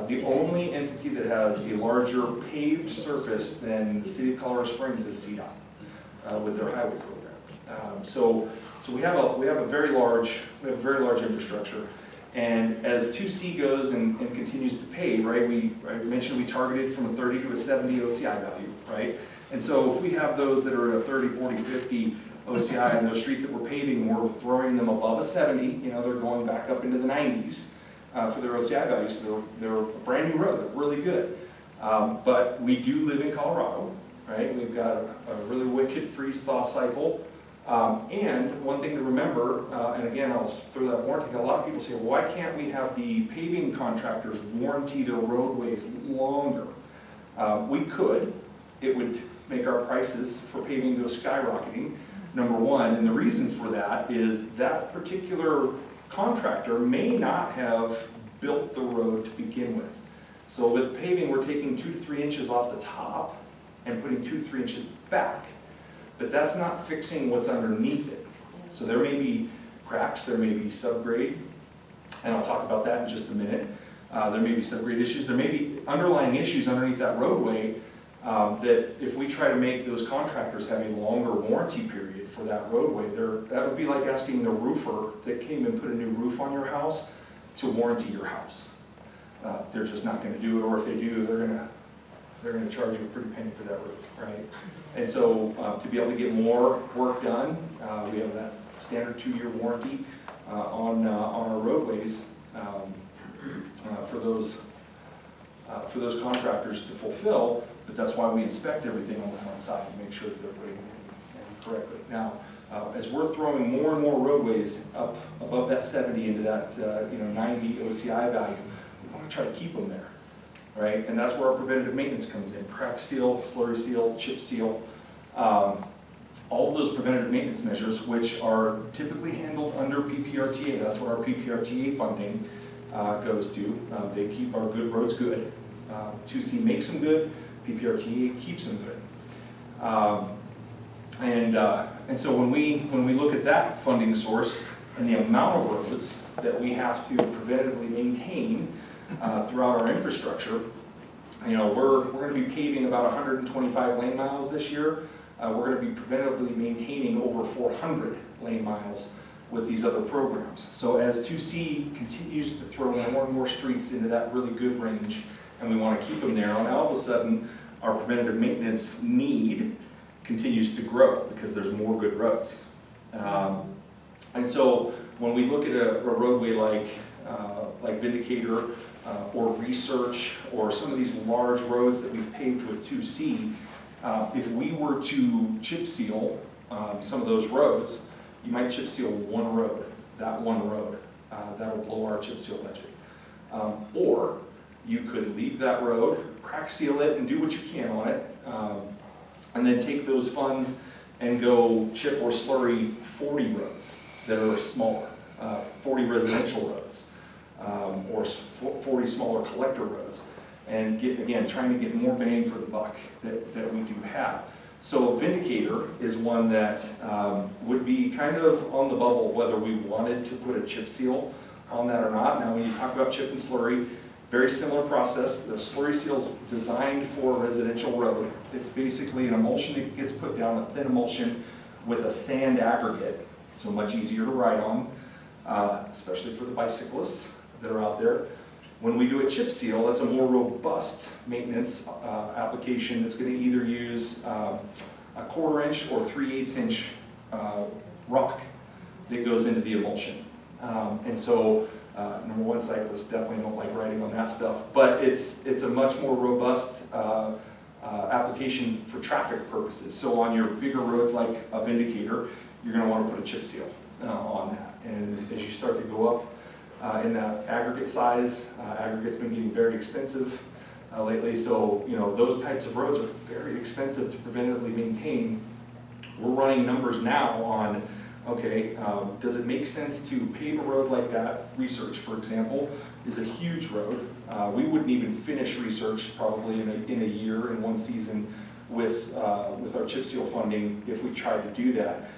The only entity that has a larger paved surface than the city of Colorado Springs is CDOT with their highway program. So we have a very large infrastructure. And as 2C goes and continues to pay, right, I mentioned we targeted from a 30 to a 70 OCI value, right? And so if we have those that are at a 30, 40, 50 OCI and those streets that we're paving, we're throwing them above a 70, you know, they're going back up into the 90s for their OCI values. So they're a brand new road, they're really good. But we do live in Colorado, right? We've got a really wicked freeze-thaw cycle. And one thing to remember, and again, I'll throw that warranty, a lot of people say, well, why can't we have the paving contractors warranty their roadways longer? We could. It would make our prices for paving go skyrocketing, number one. And the reason for that is that particular contractor may not have built the road to begin with. So with paving, we're taking 2 to 3 inches off the top and putting 2 to 3 inches back. But that's not fixing what's underneath it. So there may be cracks, there may be subgrade, and I'll talk about that in just a minute. There may be subgrade issues, there may be underlying issues underneath that roadway that if we try to make those contractors have a longer warranty period for that roadway, that would be like asking the roofer that came and put a new roof on your house to warranty your house. They're just not going to do it, or if they do, they're going to charge you a pretty penny for that roof, right? And so to be able to get more work done, we have that standard 2-year warranty on our roadways for those contractors to fulfill. But that's why we inspect everything on the front side to make sure that they're putting it in correctly. Now, as we're throwing more and more roadways up above that 70 into that 90 OCI value, we want to try to keep them there. Right, and that's where our preventative maintenance comes in. Crack seal, slurry seal, chip seal, all of those preventative maintenance measures, which are typically handled under PPRTA. That's what our PPRTA funding goes to. They keep our good roads good. 2C makes them good, PPRTA keeps them good. And so when we look at that funding source and the amount of roads that we have to preventatively maintain throughout our infrastructure, we're going to be paving about 125 lane miles this year. We're going to be preventatively maintaining over 400 lane miles with these other programs. So as 2C continues to throw more and more streets into that really good range, and we want to keep them there, and all of a sudden our preventative maintenance need continues to grow because there's more good roads. And so when we look at a roadway like Vindicator, or Research, or some of these large roads that we've paved with 2C, if we were to chip seal some of those roads, you might chip seal one road, that will blow our chip seal budget. Or you could leave that road, crack seal it, and do what you can on it, and then take those funds and go chip or slurry 40 roads that are smaller, 40 residential roads. Or 40 smaller collector roads, and trying to get more bang for the buck that we do have. So Vindicator is one that would be kind of on the bubble whether we wanted to put a chip seal on that or not. Now when you talk about chip and slurry, Very similar process. The slurry seal is designed for a residential road. It's basically an emulsion that gets put down, a thin emulsion with a sand aggregate, so much easier to ride on, especially for the bicyclists that are out there. When we do a chip seal, that's a more robust maintenance application that's going to either use a 1/4 inch or 3/8 inch rock that goes into the emulsion. And so, number one, cyclists definitely don't like riding on that stuff, but it's a much more robust application for traffic purposes. So on your bigger roads like a Vindicator, you're going to want to put a chip seal on that. And as you start to go up in that aggregate size, aggregate's been getting very expensive lately. So, you know, those types of roads are very expensive to preventatively maintain. We're running numbers now on, okay, does it make sense to pave a road like that? Research, for example, is a huge road. We wouldn't even finish research probably in a year, in one season, with our chip seal funding if we tried to do that.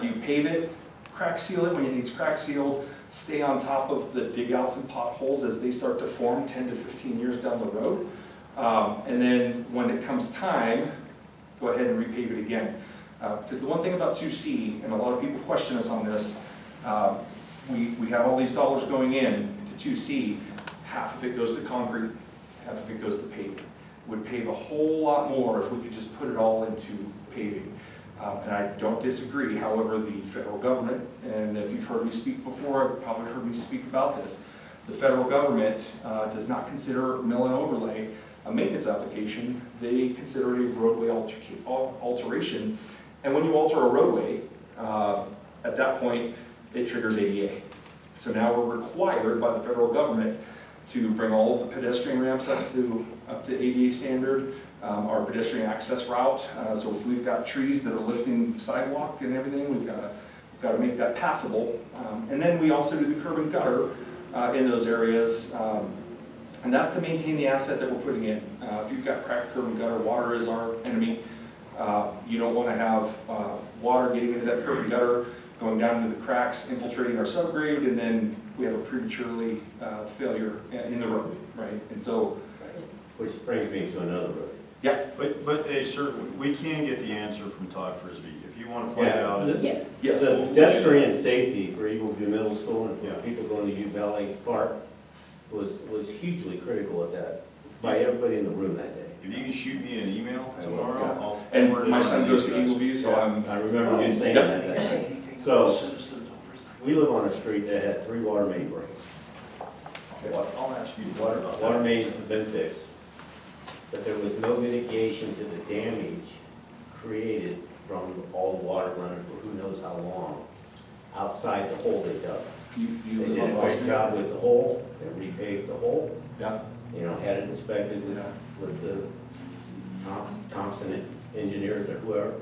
Do you pave it, crack seal it when it needs crack sealed, stay on top of the dig outs and potholes as they start to form 10 to 15 years down the road? And then when it comes time, go ahead and repave it again. Because the one thing about 2C, and a lot of people question us on this, we have all these dollars going in to 2C, half of it goes to concrete, half of it goes to paving. Would pave a whole lot more if we could just put it all into paving. And I don't disagree, however, the federal government, and if you've heard me speak before, you've probably heard me speak about this, the federal government does not consider mill and overlay a maintenance application. They consider it a roadway alteration. And when you alter a roadway, at that point, it triggers ADA. So now we're required by the federal government to bring all of the pedestrian ramps up to ADA standard, our pedestrian access route. So if we've got trees that are lifting sidewalk and everything, we've got to make that passable. And then we also do the curb and gutter in those areas. And that's to maintain the asset that we're putting in. If you've got cracked curb and gutter, water is our enemy. You don't want to have water getting into that curb and gutter, going down into the cracks, infiltrating our subgrade, and then we have a prematurely failure in the road, right? And so, Which brings me to another road. yeah. But hey, sir, we can get the answer from Todd Frisbee. If you want to find out. Yes. Yes. The pedestrian safety for Eagle View Middle School and Yeah. for people going to U Valley Park was hugely critical at that, by everybody in the room that day. If you can shoot me an email I will, tomorrow, yeah. I'll And forward it my on son to goes you to guys. Eagle View, so I remember you saying Yep. that day. So, we live on a street that had 3 water main breaks. I'll ask you. Water mains have been fixed, but there was no mitigation to the damage created from all the water running for who knows how long outside the hole they dug. You They live did on a great Boston? job with the hole, they repaved the hole, Yeah. you know, had it inspected Yeah. with the Thompson engineers or whoever.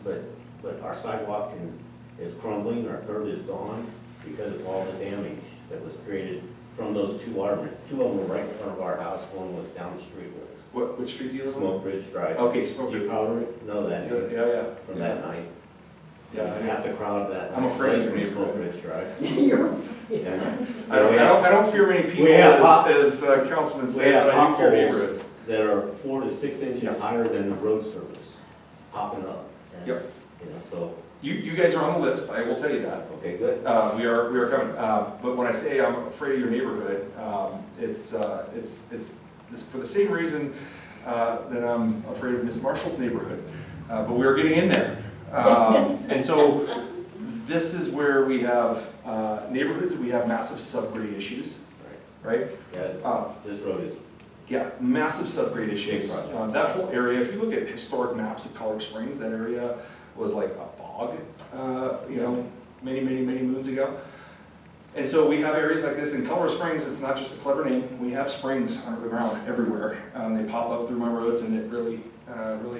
But our sidewalk is crumbling, our curb is gone because of all the damage that was created from those 2 water mains. 2 of them were right in front of our house, one was down the street with us. Which street do you live on? Smoke Ridge Drive. Okay, Smoke You Ridge. probably know that Yeah. from that night. Yeah. Half the crowd that I'm night afraid was of from your Smoke neighborhood. Ridge Drive. You're, Yeah. I don't fear many people We have hot- as Councilman We said, have but I do fear potholes neighborhoods. that are 4 to 6 inches Yeah. higher than the road surface, popping up. And, Yep. You know, so, You guys are on the list, I will tell you that. okay, good. We are coming, but when I say I'm afraid of your neighborhood, it's for the same reason that I'm afraid of Miss Marshall's neighborhood. But we are getting in there. And so this is where we have neighborhoods that we have massive subgrade issues, right? Yeah, this road is, Yeah, massive subgrade issues. Big project. That whole area, if you look at historic maps of Colorado Springs, that area was like a bog, you know, many moons ago. And so we have areas like this in Colorado Springs. It's not just a clever name. We have springs under the ground everywhere. They pop up through my roads, and it really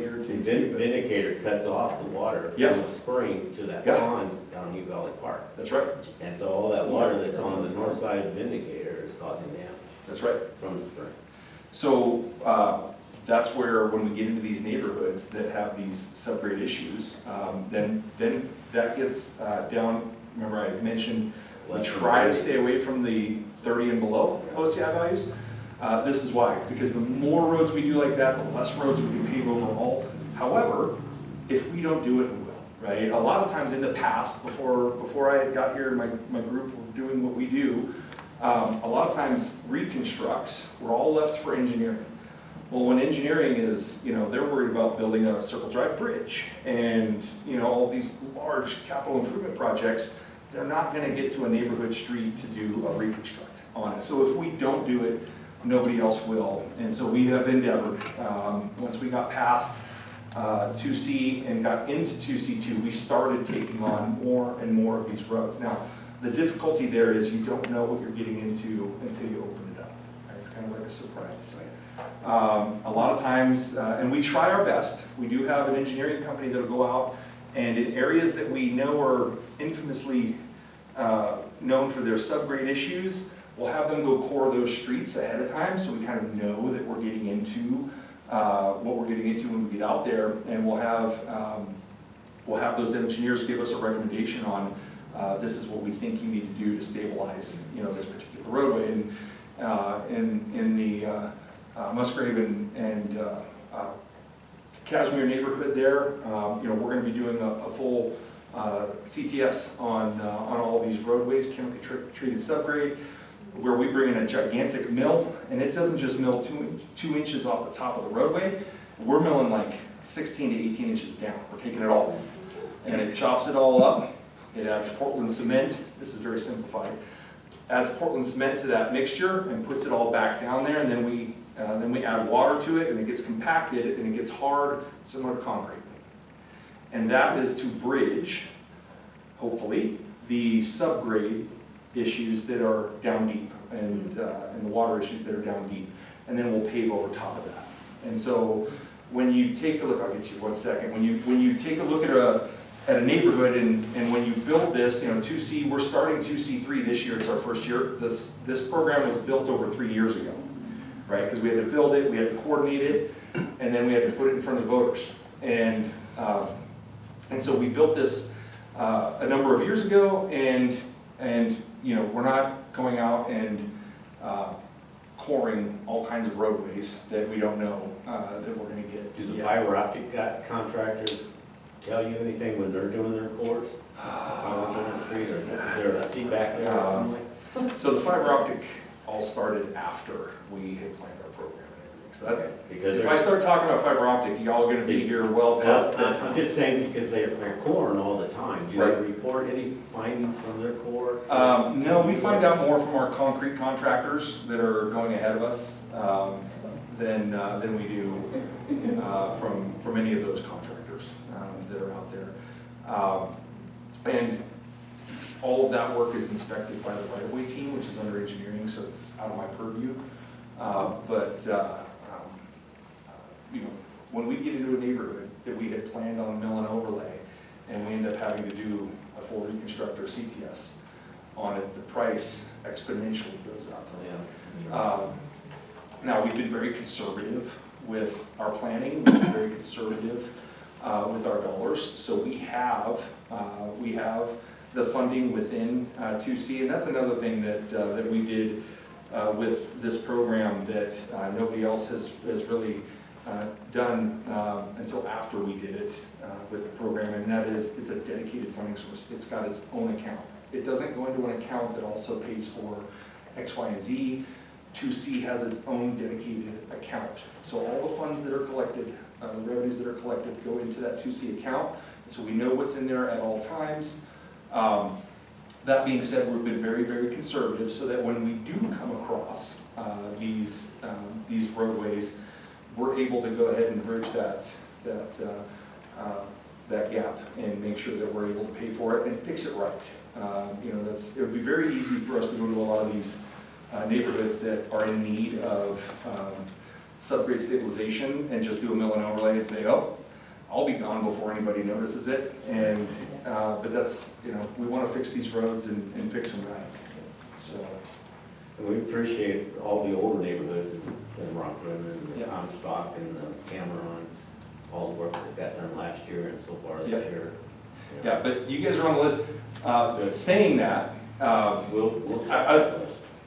irritates me. but- Vindicator cuts off the water Yeah. from the spring to that Yeah. pond down New Valley Park. That's right. And so all that water that's on the north side of Vindicator is causing damage That's right. from the spring. So that's where, when we get into these neighborhoods that have these subgrade issues, then that gets down. Remember, I mentioned We try to stay away from the 30 and below OCI values. This is why, because the more roads we do like that, the less roads we can pave overall. However, if we don't do it, who will, right? A lot of times in the past, before I had got here and my group were doing what we do, a lot of times reconstructs were all left for engineering. Well, when engineering is, they're worried about building a Circle Drive bridge and, all these large capital improvement projects, they're not gonna get to a neighborhood street to do a reconstruct on it. So if we don't do it, nobody else will. And so we have endeavored, once we got past 2C and got into 2C2, we started taking on more and more of these roads. Now, the difficulty there is you don't know what you're getting into until you open it up. Right? It's kind of like a surprise. A lot of times, and we try our best, we do have an engineering company that'll go out and in areas that we know are infamously known for their subgrade issues, we'll have them go core those streets ahead of time so we kind of know that we're getting into what we're getting into when we get out there, and we'll have those engineers give us a recommendation on this is what we think you need to do to stabilize this particular roadway. And in the Musgrave and Cashmere neighborhood there, we're going to be doing a full CTS on all of these roadways, chemically treated subgrade, where we bring in a gigantic mill, and it doesn't just mill 2 inches off the top of the roadway. We're milling like 16 to 18 inches down. We're taking it all, and it chops it all up. It adds Portland cement. This is very simplified. Adds Portland cement to that mixture and puts it all back down there, and then we add water to it, and it gets compacted and it gets hard, similar to concrete. And that is to bridge, hopefully, the subgrade issues that are down deep and the water issues that are down deep. And then we'll pave over top of that. And so when you take a look, I'll get you 1 second. When you take a look at a neighborhood and when you build this, 2C, we're starting 2C3 this year. It's our first year. This program was built over 3 years ago, right? Because we had to build it, we had to coordinate it, and then we had to put it in front of the voters. And so we built this a number of years ago, and we're not going out and coring all kinds of roadways that we don't know that we're going to get. Do the fiber optic contractors tell you anything when they're doing their cores? On the street, or is there a feedback there or something? So the fiber optic all started after we had planned our program and everything. So Because if I start talking about fiber optic, y'all are going to be here well past that. I'm just saying because they're coring all the time. Do they Right. report any findings from their core? No, we find out more from our concrete contractors that are going ahead of us than we do from any of those contractors that are out there. And all of that work is inspected by the right-of-way team, which is under engineering, so it's out of my purview. When we get into a neighborhood that we had planned on a mill and overlay, and we end up having to do a full reconstruct or CTS on it, the price exponentially goes up. Now, we've been very conservative with our planning, we've been very conservative with our dollars, so we have the funding within 2C, and that's another thing that we did with this program that nobody else has really done until after we did it with the program, and that is it's a dedicated funding source. It's got its own account. It doesn't go into an account that also pays for X, Y, and Z. 2C has its own dedicated account. So all the funds that are collected, the revenues that are collected go into that 2C account, so we know what's in there at all times. That being said, we've been very, very conservative so that when we do come across these roadways, we're able to go ahead and bridge that gap and make sure that we're able to pay for it and fix it right. It would be very easy for us to go to a lot of these neighborhoods that are in need of subgrade stabilization and just do a mill and overlay and say, oh, I'll be gone before anybody notices it. And but that's, we want to fix these roads and fix them right. So. And we appreciate all the older neighborhoods in Rockland and the Comstock and the Cameron, all the work that got done last year and so far this year. Yeah, but you guys are on the list. Saying that, We'll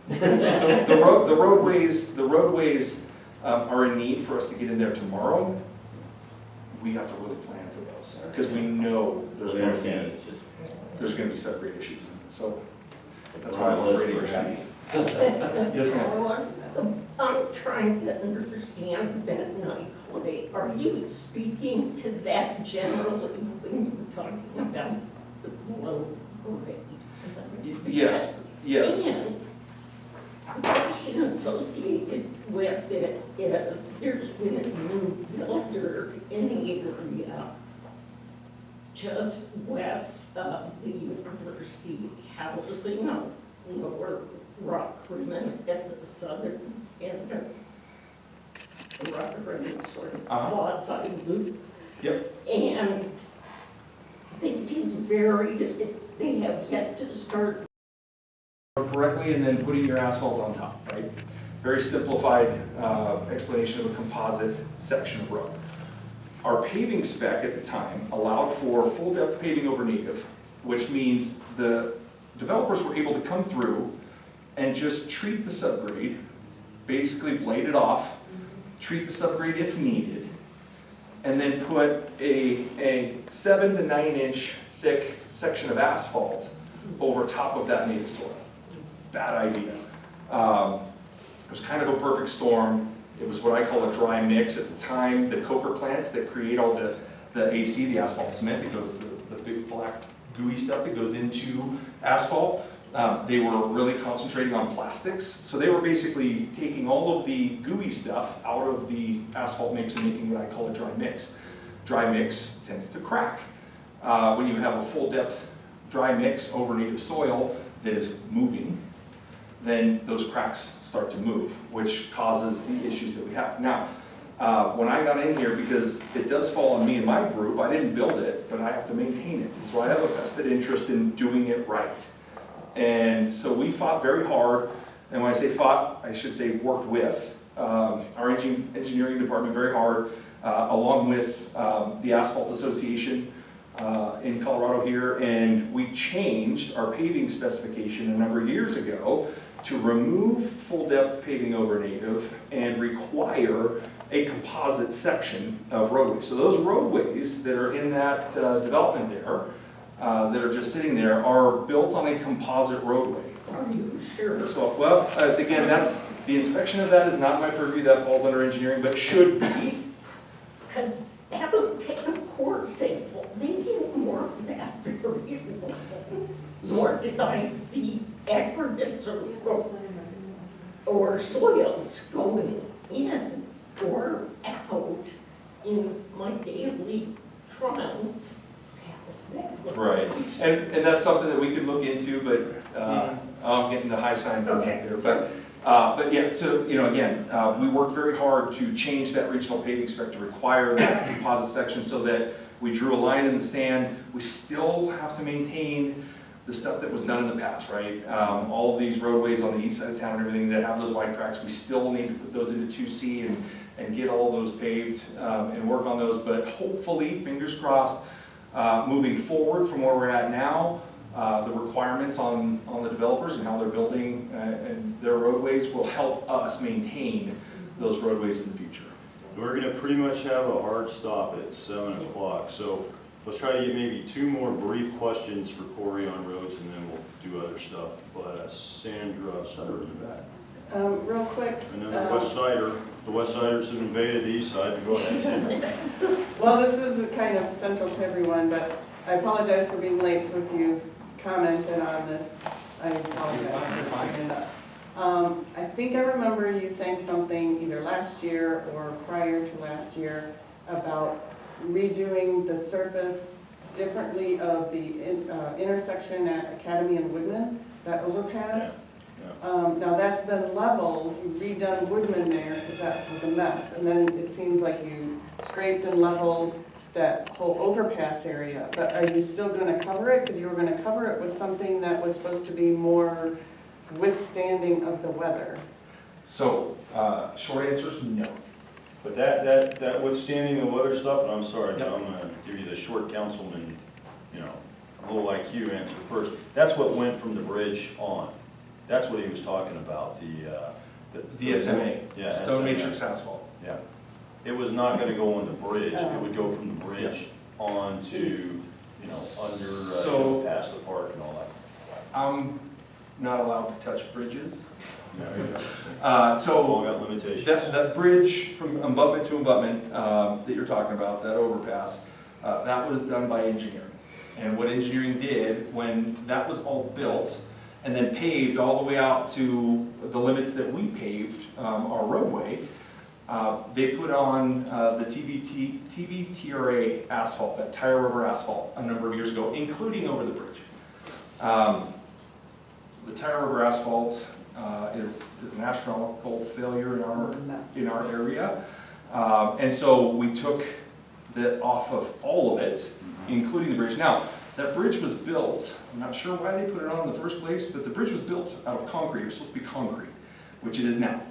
The roadways are in need for us to get in there tomorrow. We have to really plan for those, because we know there's We going understand, it's just. to be separate issues. So that's why I'm afraid of streets. Yes, ma'am. I'm trying to understand that night, Clay. Are you speaking to that generally when you were talking about the low grade? Is that right? Yes, yes. And the question associated with it is there's been a new builder in the area just west of the university housing on Lower Rock Rimmon at the southern end of the Rock Rimmon sort of quasi loop. Yep. And they have yet to start Correctly, and then putting your asphalt on top, right? Very simplified explanation of a composite section of road. Our paving spec at the time allowed for full depth paving over native, which means the developers were able to come through and just treat the subgrade, basically blade it off, treat the subgrade if needed, and then put a 7 to 9 inch thick section of asphalt over top of that native soil. Bad idea. It was kind of a perfect storm. It was what I call a dry mix. At the time, the coker plants that create all the AC, the asphalt cement that goes, the big black gooey stuff that goes into asphalt, they were really concentrating on plastics. So they were basically taking all of the gooey stuff out of the asphalt mix and making what I call a dry mix. Dry mix tends to crack. When you have a full depth dry mix over native soil that is moving, then those cracks start to move, which causes the issues that we have. Now, when I got in here, because it does fall on me and my group, I didn't build it, but I have to maintain it. So I have a vested interest in doing it right. And so we fought very hard, and when I say fought, I should say worked with our engineering department very hard, along with the Asphalt Association in Colorado here, and we changed our paving specification a number of years ago to remove full depth paving over native and require a composite section of roadways. So those roadways that are in that development there, that are just sitting there, are built on a composite roadway. Are you sure? So, well, again, that's, the inspection of that is not my purview, that falls under engineering, but should be. Because having taken a course sample, they didn't work that very well. Nor did I see aggregates or soils going in or out in my daily trials past that. Right, and that's something that we could look into, but I'm getting the high sign from that there. But yeah, so, you know, again, we worked very hard to change that regional paving spec to require that composite section so that we drew a line in the sand. We still have to maintain the stuff that was done in the past, right? All of these roadways on the east side of town and everything that have those wide cracks, we still need to put those into 2C and get all those paved and work on those. But hopefully, fingers crossed, moving forward from where we're at now, the requirements on the developers and how they're building and their roadways will help us maintain those roadways in the future. We're gonna pretty much have a hard stop at 7 o'clock, so let's try to get maybe 2 more brief questions for Corey on roads, and then we'll do other stuff. But Sandra Sutter in the back. Real quick. And then the West Siders have invaded the east side. Go ahead, Sandra. Well, this is kind of central to everyone, but I apologize for being late, so if you commented on this, I apologize for bringing it up. I think I remember you saying something either last year or prior to last year about redoing the surface differently of the intersection at Academy and Woodman, that overpass. Yeah. Now that's been leveled, you've redone Woodman there because that was a mess. And then it seems like you scraped and leveled that whole overpass area. But are you still going to cover it? Because you were going to cover it with something that was supposed to be more withstanding of the weather. So, short answer is no. But that withstanding the weather stuff, and I'm sorry, but I'm gonna give you the short councilman, you know, low IQ answer first. That's what went from the bridge on. That's what he was talking about, The SMA, Yeah, stone SMA. matrix asphalt. Yeah. It was not gonna go on the bridge, it would go from the bridge on to, you know, under, So- past the park and all that. I'm not allowed to touch bridges. All So got limitations. that bridge from abutment to abutment that you're talking about, that overpass, that was done by engineering. And what engineering did, when that was all built and then paved all the way out to the limits that we paved our roadway, they put on the TBTRA asphalt, that tire rubber asphalt, a number of years ago, including over the bridge. The tire rubber asphalt is an astronomical failure in our area. And so we took that off of all of it, including the bridge. Now, that bridge was built, I'm not sure why they put it on in the first place, but the bridge was built out of concrete. It was supposed to be concrete, which it is now.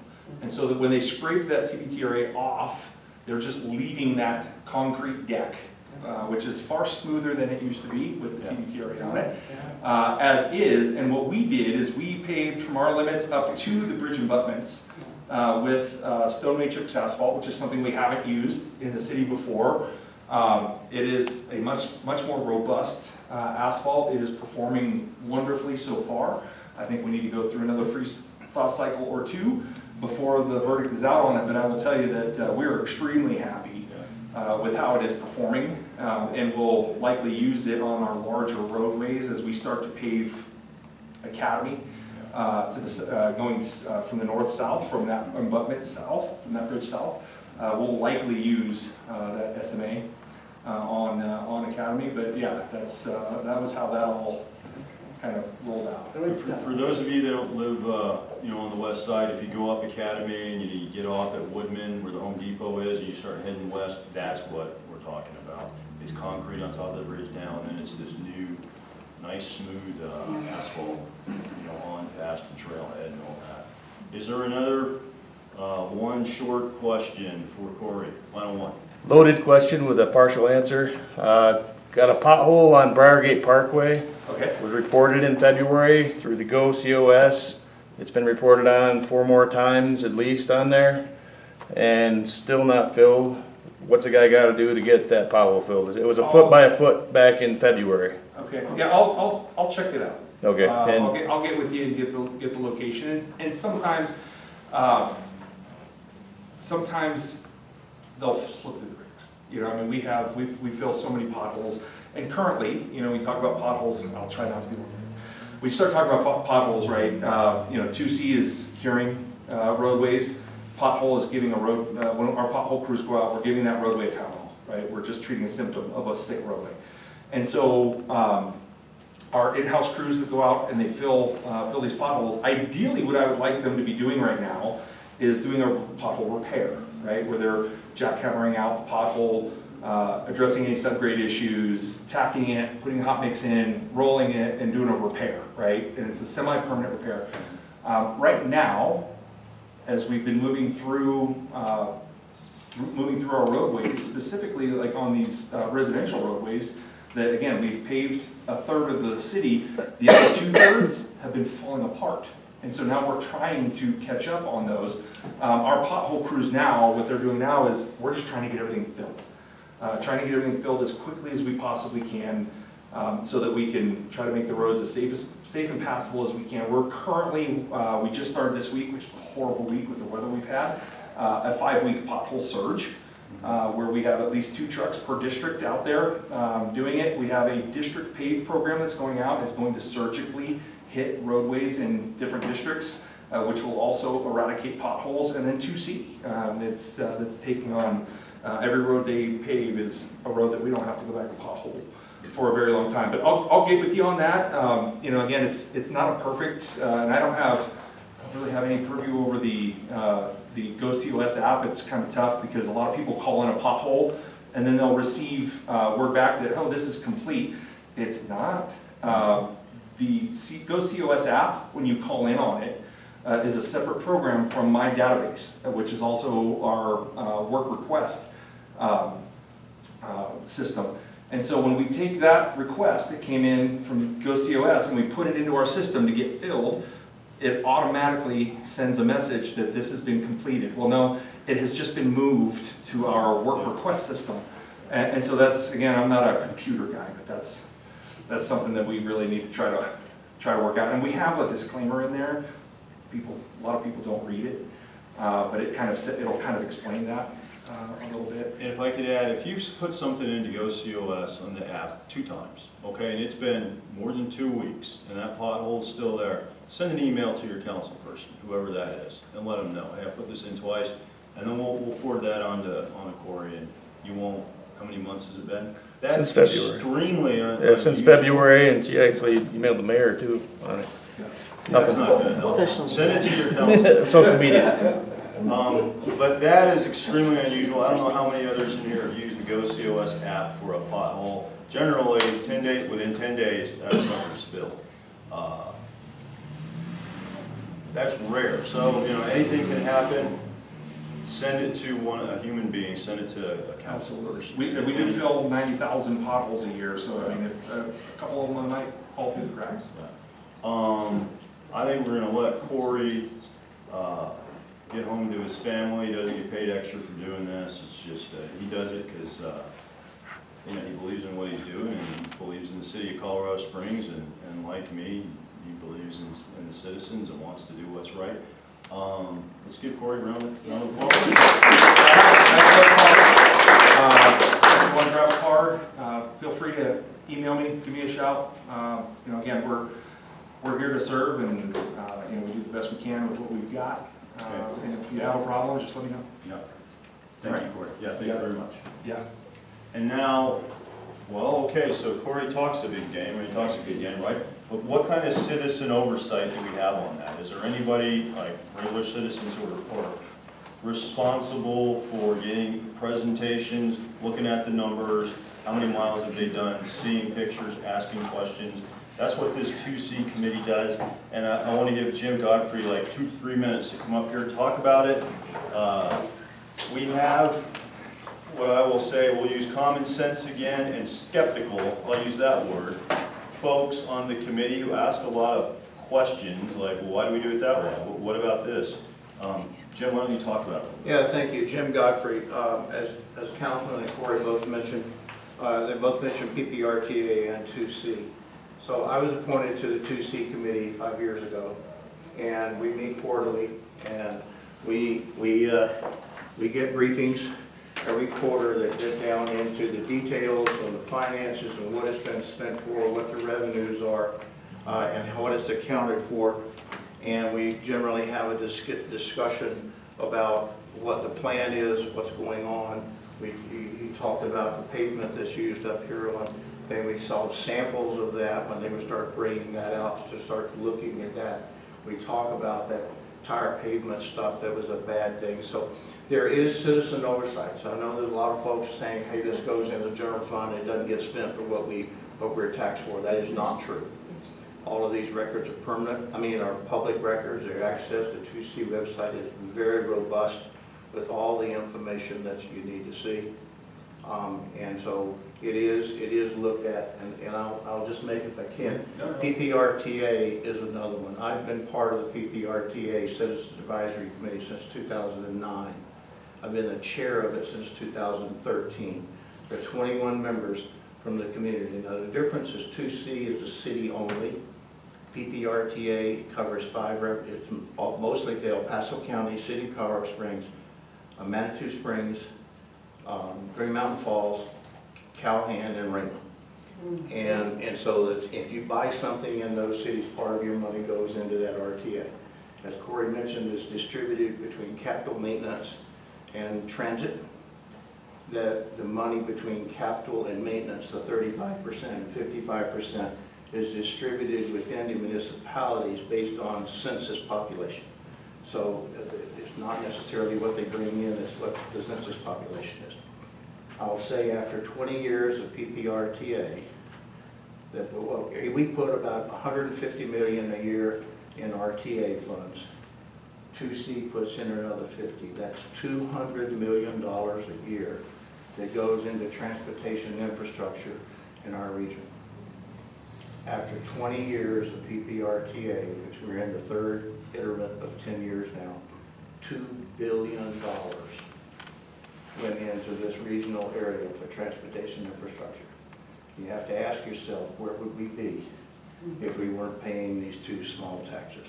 And so that when they scrape that TBTRA off, they're just leaving that concrete deck, which is far smoother than it used to be with the TBTRA on it, as is. And what we did is we paved from our limits up to the bridge abutments with stone matrix asphalt, which is something we haven't used in the city before. It is a much more robust asphalt. It is performing wonderfully so far. I think we need to go through another freeze-thaw cycle or two before the verdict is out on it, but I will tell you that we're extremely happy with how it is performing, and we'll likely use it on our larger roadways as we start to pave Academy to the, going from the north-south, from that abutment south, from that bridge south. We'll likely use that SMA on Academy, but yeah, that was how that all kind of rolled out. So it's For those of you that don't live, you know, on the west side, if you go up Academy and you get off at Woodman where the Home Depot is and you start heading west, that's what we're talking about. It's concrete on top of the bridge now, and then it's this new, nice, smooth asphalt, you know, on past the trailhead and all that. Is there another one short question for Corey? Final one. Loaded question with a partial answer. Got a pothole on Briargate Parkway. Okay. Was reported in February through the GO COS. It's been reported on 4 more times at least on there, and still not filled. What's the guy got to do to get that pothole filled? It was a foot by a foot back in February. Okay. Yeah, I'll check it out. Okay. I'll get with you and get the location. And sometimes they'll slip through the cracks. You know, I mean, we fill so many potholes, and currently, you know, we talk about potholes, and I'll try not to be long. We start talking about potholes, right? You know, 2C is curing roadways. Pothole is giving a road. When our pothole crews go out, we're giving that roadway a Townhall, right? We're just treating a symptom of a sick roadway, and so our in-house crews that go out and they fill these potholes. Ideally, what I would like them to be doing right now is doing a pothole repair, right? Where they're jackhammering out the pothole, addressing any subgrade issues, tacking it, putting hot mix in, rolling it, and doing a repair, right? And it's a semi-permanent repair. Right now, as we've been moving through our roadways, specifically like on these residential roadways, that again, we've paved a third of the city, the other 2/3 have been falling apart. And so now we're trying to catch up on those. Our pothole crews now, what they're doing now is we're just trying to get everything filled. Trying to get everything filled as quickly as we possibly can so that we can try to make the roads as safe and passable as we can. We're currently, we just started this week, which is a horrible week with the weather we've had, a 5-week pothole surge. Where we have at least 2 trucks per district out there doing it. We have a district pave program that's going out. It's going to surgically hit roadways in different districts, which will also eradicate potholes. And then 2C, that's taking on every road they pave is a road that we don't have to go back and pothole for a very long time. But I'll get with you on that. You know, again, it's not a perfect, and I don't really have any purview over the Go COS app. It's kind of tough because a lot of people call in a pothole and then they'll receive word back that, oh, this is complete. It's not. The Go COS app, when you call in on it, is a separate program from my database, which is also our work request system. And so when we take that request that came in from GoCOS and we put it into our system to get filled, it automatically sends a message that this has been completed. Well, no, it has just been moved to our work request system. And so that's, again, I'm not a computer guy, but that's something that we really need to try to work out. And we have a disclaimer in there. A lot of people don't read it, but it'll kind of explain that a little bit. And if I could add, if you've put something into GoCOS on the app 2 times, okay, and it's been more than 2 weeks, and that pothole's still there, send an email to your council person, whoever that is, and let them know, hey, I put this in twice, and then we'll forward that on to Corey, and you won't, how many months has it been? That's Since February. extremely Yeah, since unusual. February, and she actually emailed the mayor too on it. That's not gonna help. Social Send it to your council. Social media. But that is extremely unusual. I don't know how many others in here have used the GoCOS app for a pothole. Generally, within 10 days, that's number spilled. That's rare. So, anything can happen. Send it to a human being, send it to a council person. We do fill 90,000 potholes a year, so I mean, if a couple of them might fall through the cracks. I think we're gonna let Corey get home to his family. He doesn't get paid extra for doing this. It's just, he does it because, he believes in what he's doing, and he believes in the city of Colorado Springs, and like me, he believes in the citizens and wants to do what's right. Let's give Corey a round of applause. If you want to grab a card, feel free to email me, give me a shout. Again, we're here to serve, and we do the best we can with what we've got. And if you have a problem, just let me know. Yeah. Thank you, Corey. Yeah, thank you very much. Yeah. And now, okay, so Corey talks a big game, or he talks a good game, right? But what kind of citizen oversight do we have on that? Is there anybody, like regular citizens who are responsible for getting presentations, looking at the numbers, how many miles have they done, seeing pictures, asking questions? That's what this 2C committee does, and I want to give Jim Godfrey like 2-3 minutes to come up here and talk about it. We have, what I will say, we'll use common sense again, and skeptical, I'll use that word, folks on the committee who ask a lot of questions, like, well, why do we do it that way? What about this? Jim, why don't you talk about it? Yeah, thank you. Jim Godfrey, as Councilman and Corey both mentioned, they both mentioned PPRTA and 2C. So I was appointed to the 2C committee 5 years ago, and we meet quarterly, and we get briefings every quarter that get down into the details of the finances and what it's been spent for, what the revenues are, and what it's accounted for. And we generally have a discussion about what the plan is, what's going on. He talked about the pavement that's used up here on. Then we saw samples of that when they would start bringing that out to start looking at that. We talk about that tire pavement stuff that was a bad thing. So there is citizen oversight. So I know there's a lot of folks saying, hey, this goes in the general fund, it doesn't get spent for what we're taxed for. That is not true. All of these records are permanent. Are public records. Their access to 2C website is very robust with all the information that you need to see. And so it is looked at, and I'll just make it if I can. PPRTA is another one. I've been part of the PPRTA Citizens Advisory Committee since 2009. I've been the chair of it since 2013. There are 21 members from the community. Now the difference is 2C is the city only. PPRTA covers it's mostly the El Paso County, City of Colorado Springs, Manitou Springs, Green Mountain Falls, Calhoun, and Ringgold. And so that if you buy something in those cities, part of your money goes into that RTA. As Corey mentioned, it's distributed between capital maintenance and transit. That the money between capital and maintenance, the 35% and 55%, is distributed within the municipalities based on census population. So it's not necessarily what they bring in, it's what the census population is. I'll say after 20 years of PPRTA, that we put about $150 million a year in RTA funds. 2C puts in another 50. That's $200 million a year that goes into transportation infrastructure in our region. After 20 years of PPRTA, which we're in the third iterate of 10 years now, $2 billion went into this regional area for transportation infrastructure. You have to ask yourself, where would we be if we weren't paying these two small taxes?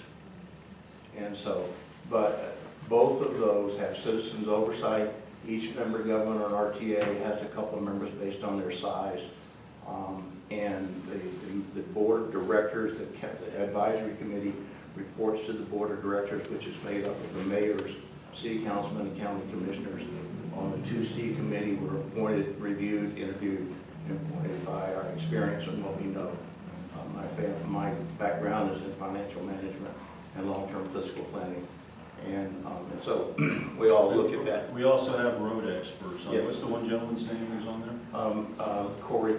And so, but both of those have citizens oversight. Each member government on RTA has a couple of members based on their size. And the board of directors, the advisory committee reports to the board of directors, which is made up of the mayors, city councilmen, and county commissioners. On the 2C committee, we're appointed, reviewed, interviewed, and appointed by our experience and what we know. My background is in financial management and long-term fiscal planning. And so we all look at that. We also have road experts on, Yes. what's the one gentleman's name who's on there? Corey,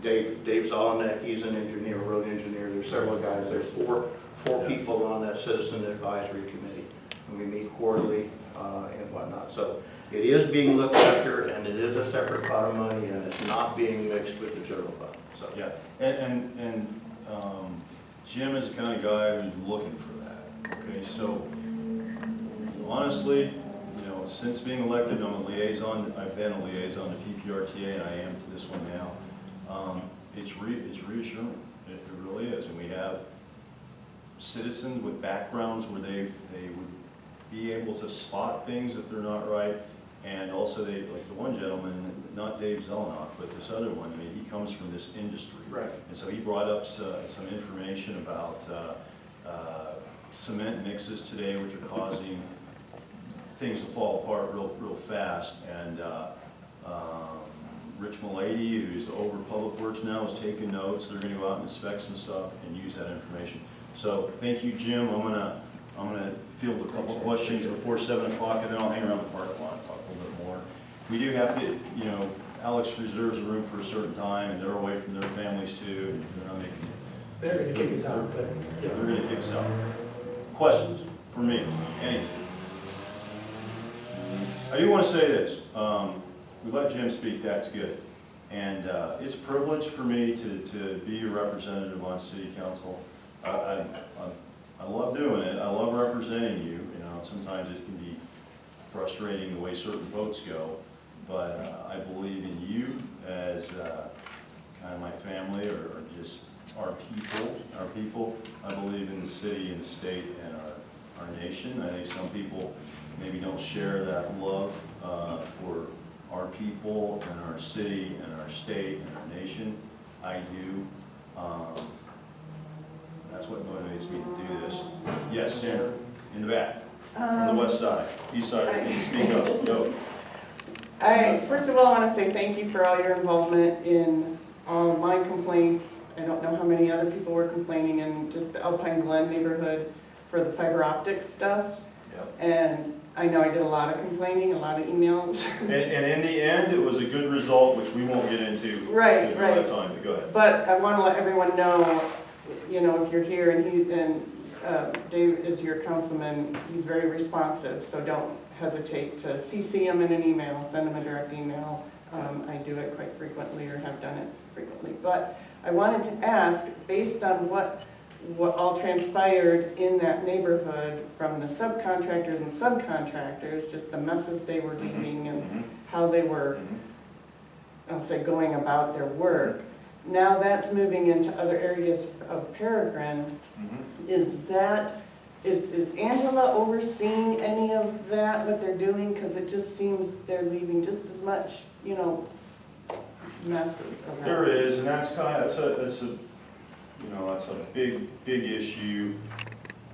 Dave Zolnick, he's an engineer, road engineer. There's several guys. There's four people on that citizen advisory committee. And we meet quarterly and whatnot. So it is being looked after, and it is a separate pot of money, and it's not being mixed with the general fund. So Yeah, and Jim is the kind of guy who's looking for that, okay? So honestly, you know, since being elected, I'm a liaison, I've been a liaison to PPRTA, and I am to this one now. It's reassuring, it really is, and we have citizens with backgrounds where they would be able to spot things if they're not right, and also they, like the one gentleman, not Dave Zelenak, but this other one, I mean, he comes from this industry. Right. And so he brought up some information about cement mixes today, which are causing things to fall apart real fast. And Rich Mulady, who's over Public Works now, is taking notes. They're going to go out and inspect some stuff and use that information. So thank you, Jim. I'm gonna field a couple questions before 7 o'clock, and then I'll hang around the parking lot and talk a little bit more. We do have to, you know, Alex reserves a room for a certain time, and they're away from their families too, and they're not making. They're gonna kick us out, but, Yeah, they're gonna kick us out. Questions for me? Anything? I do want to say this. We let Jim speak, that's good. And it's a privilege for me to be a representative on city council. I love doing it. I love representing you. You know, sometimes it can be frustrating the way certain votes go, but I believe in you as kind of my family, or just our people. I believe in the city and the state and our nation. I think some people maybe don't share that love for our people and our city and our state and our nation. I do. That's what motivates me to do this. Yes, Sandra, in the back, from the west side, east side, speak up, go. First of all, I want to say thank you for all your involvement in all of my complaints. I don't know how many other people were complaining in just the Alpine Glen neighborhood for the fiber optics stuff. Yep. And I know I did a lot of complaining, a lot of emails. And in the end, it was a good result, which we won't get into. Right, in a right. lot of time, but go ahead. But I want to let everyone know, you know, if you're here and Dave is your councilman, he's very responsive, so don't hesitate to CC him in an email, send him a direct email. I do it quite frequently, or have done it frequently. But I wanted to ask, based on what all transpired in that neighborhood from the subcontractors and subcontractors, just the messes they were leaving and how they were, I'll say, going about their work. Now that's moving into other areas of Peregrine. Is Angela overseeing any of that, what they're doing? Because it just seems they're leaving just as much, you know, messes around. There is, and that's kind of, that's a big issue.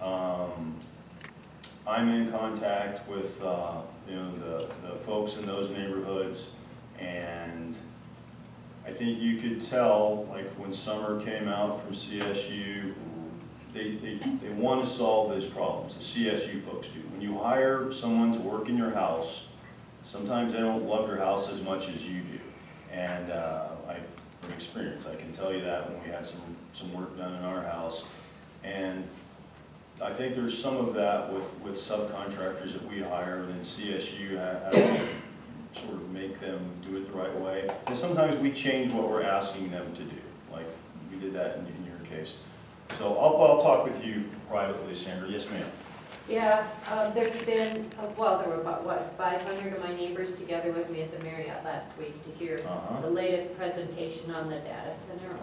I'm in contact with, the folks in those neighborhoods, and I think you could tell, like when Summer came out from CSU, they want to solve those problems, the CSU folks do. When you hire someone to work in your house, sometimes they don't love your house as much as you do. And from experience, I can tell you that when we had some work done in our house. And I think there's some of that with subcontractors that we hire, and then CSU has to sort of make them do it the right way. And sometimes we change what we're asking them to do, like we did that in your case. So I'll talk with you privately, Sandra. Yes, ma'am. Yeah, there's been, well, there were about, what, 500 of my neighbors together with me at the Marriott last week to hear the latest presentation on the data center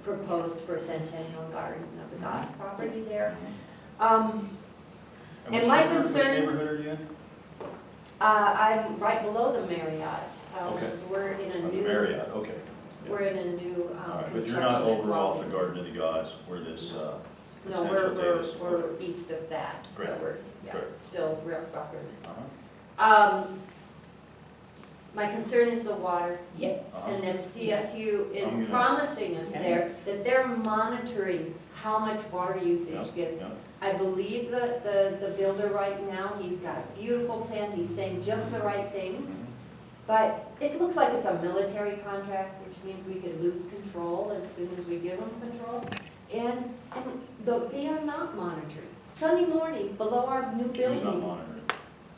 proposed for Centennial Garden of the Goss property there. And my concern. Which neighborhood are you in? I'm right below the Marriott. Okay. We're in a new. Marriott, okay. We're in a new All right, but you're not construction over off the involved. Garden of the Gods where this No, potential data is. we're east of that. So Great. we're, yeah, Great. still real government. Uh-huh. My concern is the water. Yes. And the CSU is I'm gonna- promising us there that they're monitoring how much water usage Yep, gets. yep. I believe the builder right now, he's got a beautiful plan, he's saying just the right things. Mhm. But it looks like it's a military contract, which means we could lose control as soon as we give them control. And they are not monitoring. Sunday morning, below our new Who's not building, monitoring?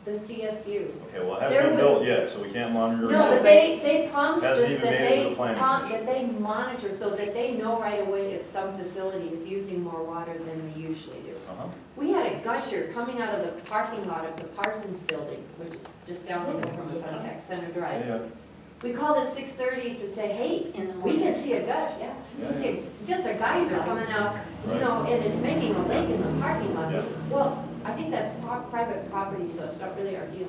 the CSU. Okay, well, it There hasn't been was- built yet, so we can't monitor it. No, but they promised us Hasn't that even made it to the they, planning that they monitor so that they know right away if some facility is using more water than they usually do. Uh-huh. We had a gusher coming out of the parking lot of the Parsons building, which is just down the hill from us on Tech Center Drive. Yeah, We called at 6:30 to say, hey, In the we morning. can see a gush, yeah. We can see, just a geyser coming out, you Right. know, and it's making a lake in the parking lot. Yeah. Well, I think that's private property, so it's not really our deal.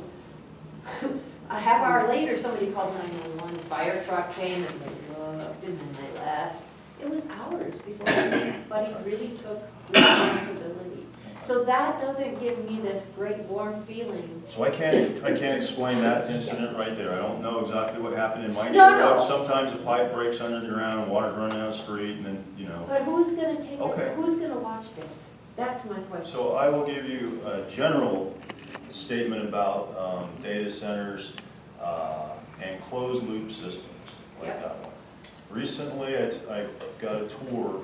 A half hour later, somebody called 911, fire truck came and they looked and then they left. It was hours before anybody really took responsibility. So that doesn't give me this great warm feeling. so I can't explain that incident right there. I don't know exactly what happened in my No, neighborhood. no. Sometimes a pipe breaks under the ground and water's running down the street and then, you know. But who's gonna take Okay. this, who's gonna watch this? That's my question. So I will give you a general statement about data centers and closed loop systems like Yep. that one. Recently, I got a tour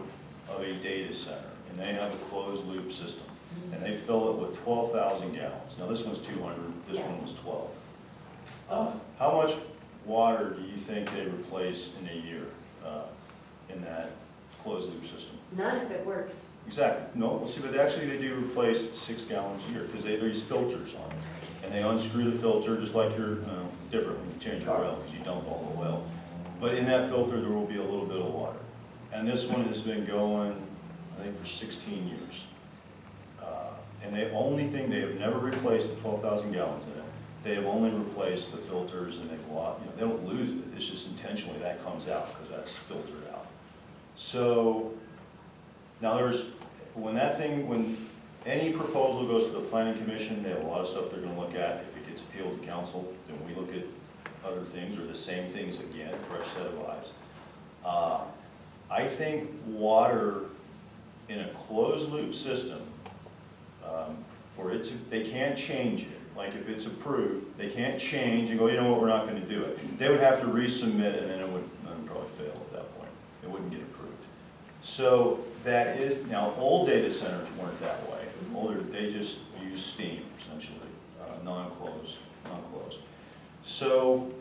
of a data center and they have a closed loop system. And they fill it with 12,000 gallons. Now this one's 200, this Yeah. one was 12. Oh. How much water do you think they replace in a year in that closed loop system? None if it works. Exactly. No, well, see, but actually they do replace 6 gallons a year because they have these filters on it. And they unscrew the filter just like your, it's different when you change your oil because you dump all the oil. But in that filter, there will be a little bit of water. And this one has been going, I think, for 16 years. And the only thing, they have never replaced the 12,000 gallons in it. They have only replaced the filters and they go out, you know, they don't lose it. It's just intentionally that comes out because that's filtered out. So now when any proposal goes to the planning commission, they have a lot of stuff they're gonna look at. If it gets appealed to council, then we look at other things or the same things again, fresh set of eyes. I think water in a closed loop system, they can't change it. Like if it's approved, they can't change and go, you know what, we're not gonna do it. They would have to resubmit and then it would probably fail at that point. It wouldn't get approved. So that is, now old data centers weren't that way. Older, they just use steam essentially, non-closed. So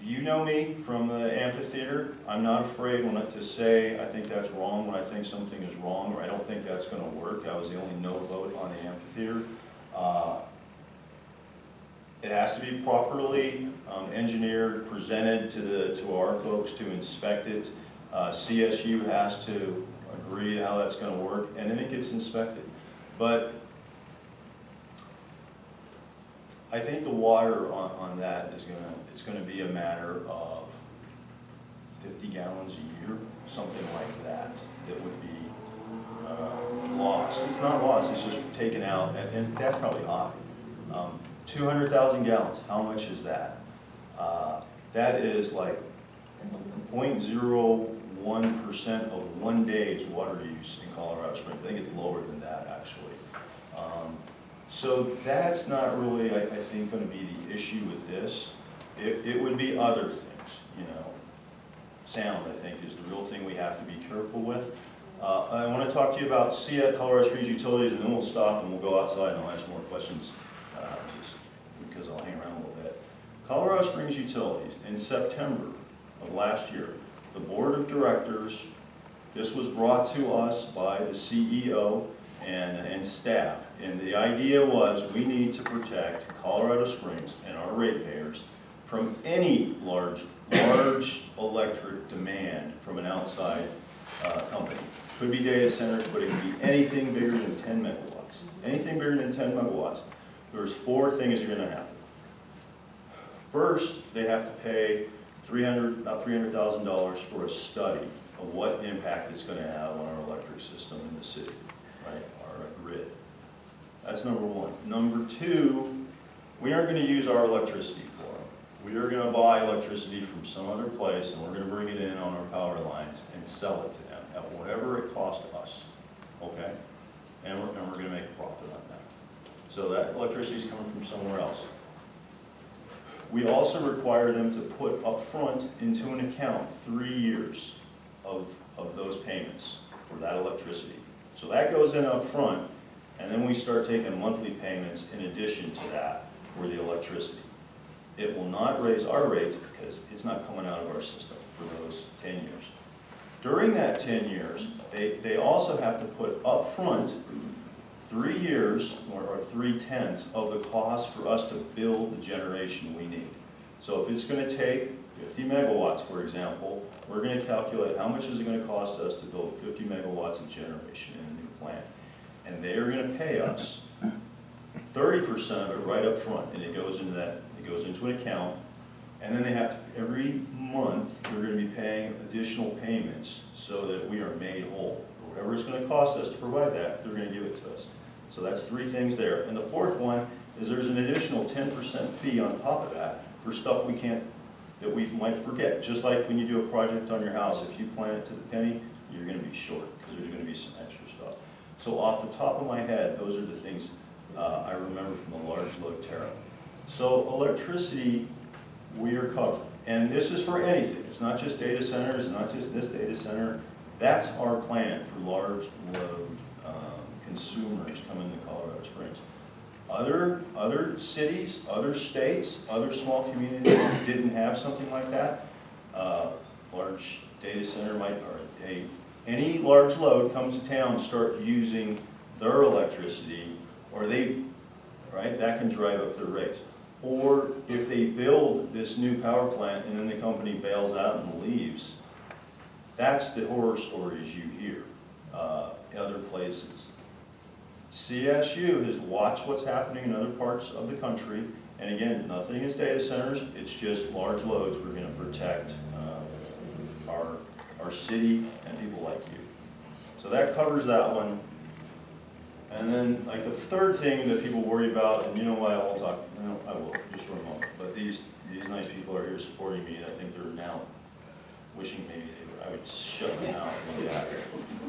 you know me from the amphitheater. I'm not afraid to say I think that's wrong when I think something is wrong or I don't think that's gonna work. I was the only no vote on the amphitheater. It has to be properly engineered, presented to our folks to inspect it. CSU has to agree how that's gonna work, and then it gets inspected. But I think the water on that it's gonna be a matter of 50 gallons a year, something like that, that would be lost. It's not lost, it's just taken out, and that's probably high. 200,000 gallons, how much is that? That is like 0.01% of one day's water use in Colorado Springs. I think it's lower than that, actually. So that's not really, I think, going to be the issue with this. It would be other things, you know. Sound, I think, is the real thing we have to be careful with. I want to talk to you about Colorado Springs Utilities, and then we'll stop and we'll go outside and I'll ask more questions, just because I'll hang around a little bit. Colorado Springs Utilities, in September of last year, the board of directors, this was brought to us by the CEO and staff, and the idea was we need to protect Colorado Springs and our ratepayers from any large electric demand from an outside company. Could be data centers, but it could be anything bigger than 10 megawatts. Anything bigger than 10 megawatts, there's 4 things are gonna happen. First, they have to pay about $300,000 for a study of what impact it's gonna have on our electric system in the city, right, our grid. That's number one. Number two, we aren't gonna use our electricity for them. We are gonna buy electricity from some other place, and we're gonna bring it in on our power lines and sell it to them at whatever it costs us, okay? And we're gonna make a profit on that. So that electricity is coming from somewhere else. We also require them to put upfront into an account 3 years of those payments for that electricity. So that goes in upfront, and then we start taking monthly payments in addition to that for the electricity. It will not raise our rates because it's not coming out of our system for those 10 years. During that 10 years, they also have to put upfront 3 years or 3/10 of the cost for us to build the generation we need. So if it's going to take 50 megawatts, for example, we're going to calculate how much is it going to cost us to build 50 megawatts of generation in a new plant. And they are going to pay us 30% of it right up front, and it goes into an account. And then they have to, every month, we're going to be paying additional payments so that we are made whole. Whatever it's going to cost us to provide that, they're going to give it to us. So that's 3 things there. And the fourth one is there's an additional 10% fee on top of that for stuff that we might forget. Just like when you do a project on your house, if you plan it to the penny, you're going to be short because there's going to be some extra stuff. So off the top of my head, those are the things I remember from the large load tariff. So electricity, we are covered. And this is for anything. It's not just data centers, it's not just this data center. That's our plan for large load consumers coming to Colorado Springs. Other cities, other states, other small communities that didn't have something like that, large data center might, or any large load comes to town, start using their electricity, or right, that can drive up their rates. Or if they build this new power plant and then the company bails out and leaves, that's the horror stories you hear other places. CSU has watched what's happening in other parts of the country, and again, nothing is data centers, it's just large loads. We're going to protect our city and people like you. So that covers that one. And then, like, the third thing that people worry about, and you know what, I won't talk, no, I will, just for a moment, but these nice people are here supporting me, and I think they're now wishing maybe I would shut my mouth,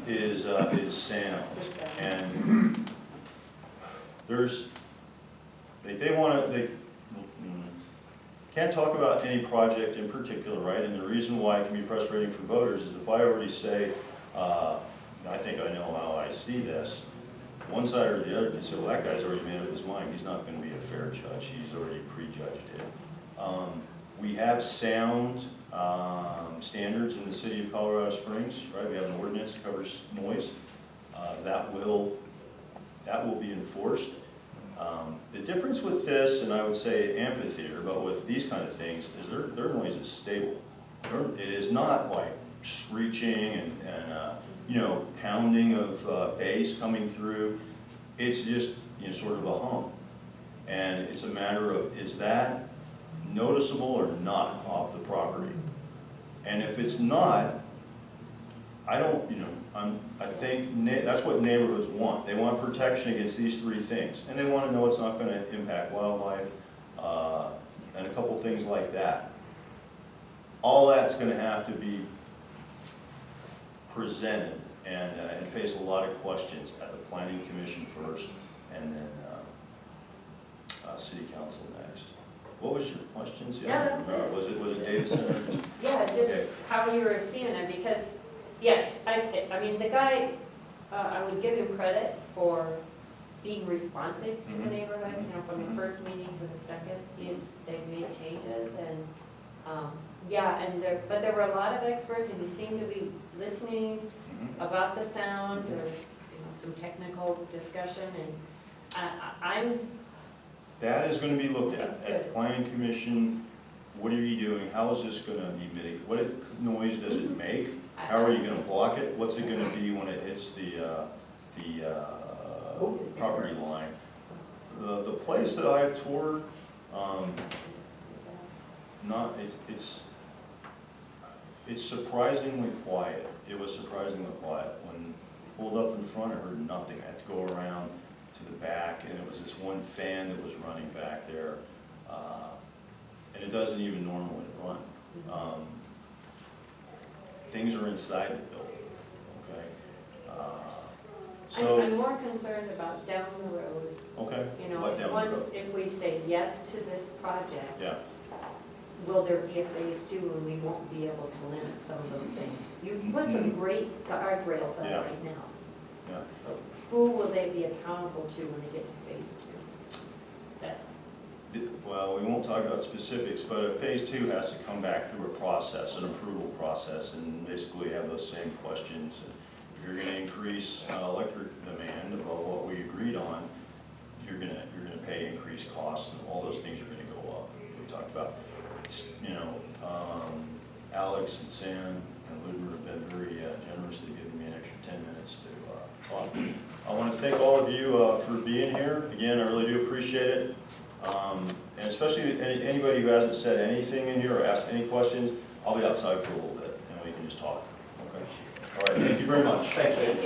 is sound. And there's, they want to, can't talk about any project in particular, right? And the reason why it can be frustrating for voters is if I already say, I think I know how I see this, one side or the other can say, well, that guy's already made up his mind. He's not going to be a fair judge. He's already prejudged it. We have sound standards in the city of Colorado Springs, right? We have an ordinance that covers noise. That will be enforced. The difference with this, and I would say amphitheater, but with these kind of things, is their noise is stable. It is not like screeching and pounding of bass coming through. It's just sort of a hum. And it's a matter of, is that noticeable or not off the property? And if it's not, I don't, I think that's what neighborhoods want. They want protection against these 3 things. And they want to know it's not going to impact wildlife and a couple things like that. All that's going to have to be presented and face a lot of questions at the Planning Commission first, and then City Council next. What was your questions? Yeah, that's it. Was it data center? Yeah, just Okay. how you were seeing it, because, yes, I mean, the guy, I would give him credit for, being responsive to the neighborhood, from the first meeting to the second, they've made changes and, but there were a lot of experts and you seem to be listening about the sound, there's, some technical discussion and I'm. That is gonna be looked It's at good. planning commission. What are you doing? How is this gonna be mitigated? What noise does it make? How are you gonna block it? What's it gonna be when it hits the property line? The place that I've toured, it's surprisingly quiet. It was surprisingly quiet. When I pulled up in front, I heard nothing. I had to go around to the back, and it was this one fan that was running back there. And it doesn't even normally run. Things are inside the building, okay? I'm more concerned about down the road. Okay, what down the Once, road? if we say yes to this project, Yeah, will there be a phase two and we won't be able to limit some of those things? You've put some great guardrails up Yeah. right now. yeah. Who will they be accountable to when they get to phase two? That's, Well, we won't talk about specifics, but phase two has to come back through a process, an approval process, and basically have those same questions. If you're gonna increase electric demand above what we agreed on, you're gonna pay increased costs, and all those things are gonna go up. We talked about, Alex and Sam and Ludmer have been very generous to giving me an extra 10 minutes to talk. I want to thank all of you for being here. Again, I really do appreciate it. And especially anybody who hasn't said anything in here or asked any questions, I'll be outside for a little bit and we can just talk. Okay? All right, thank you very much. Thank you.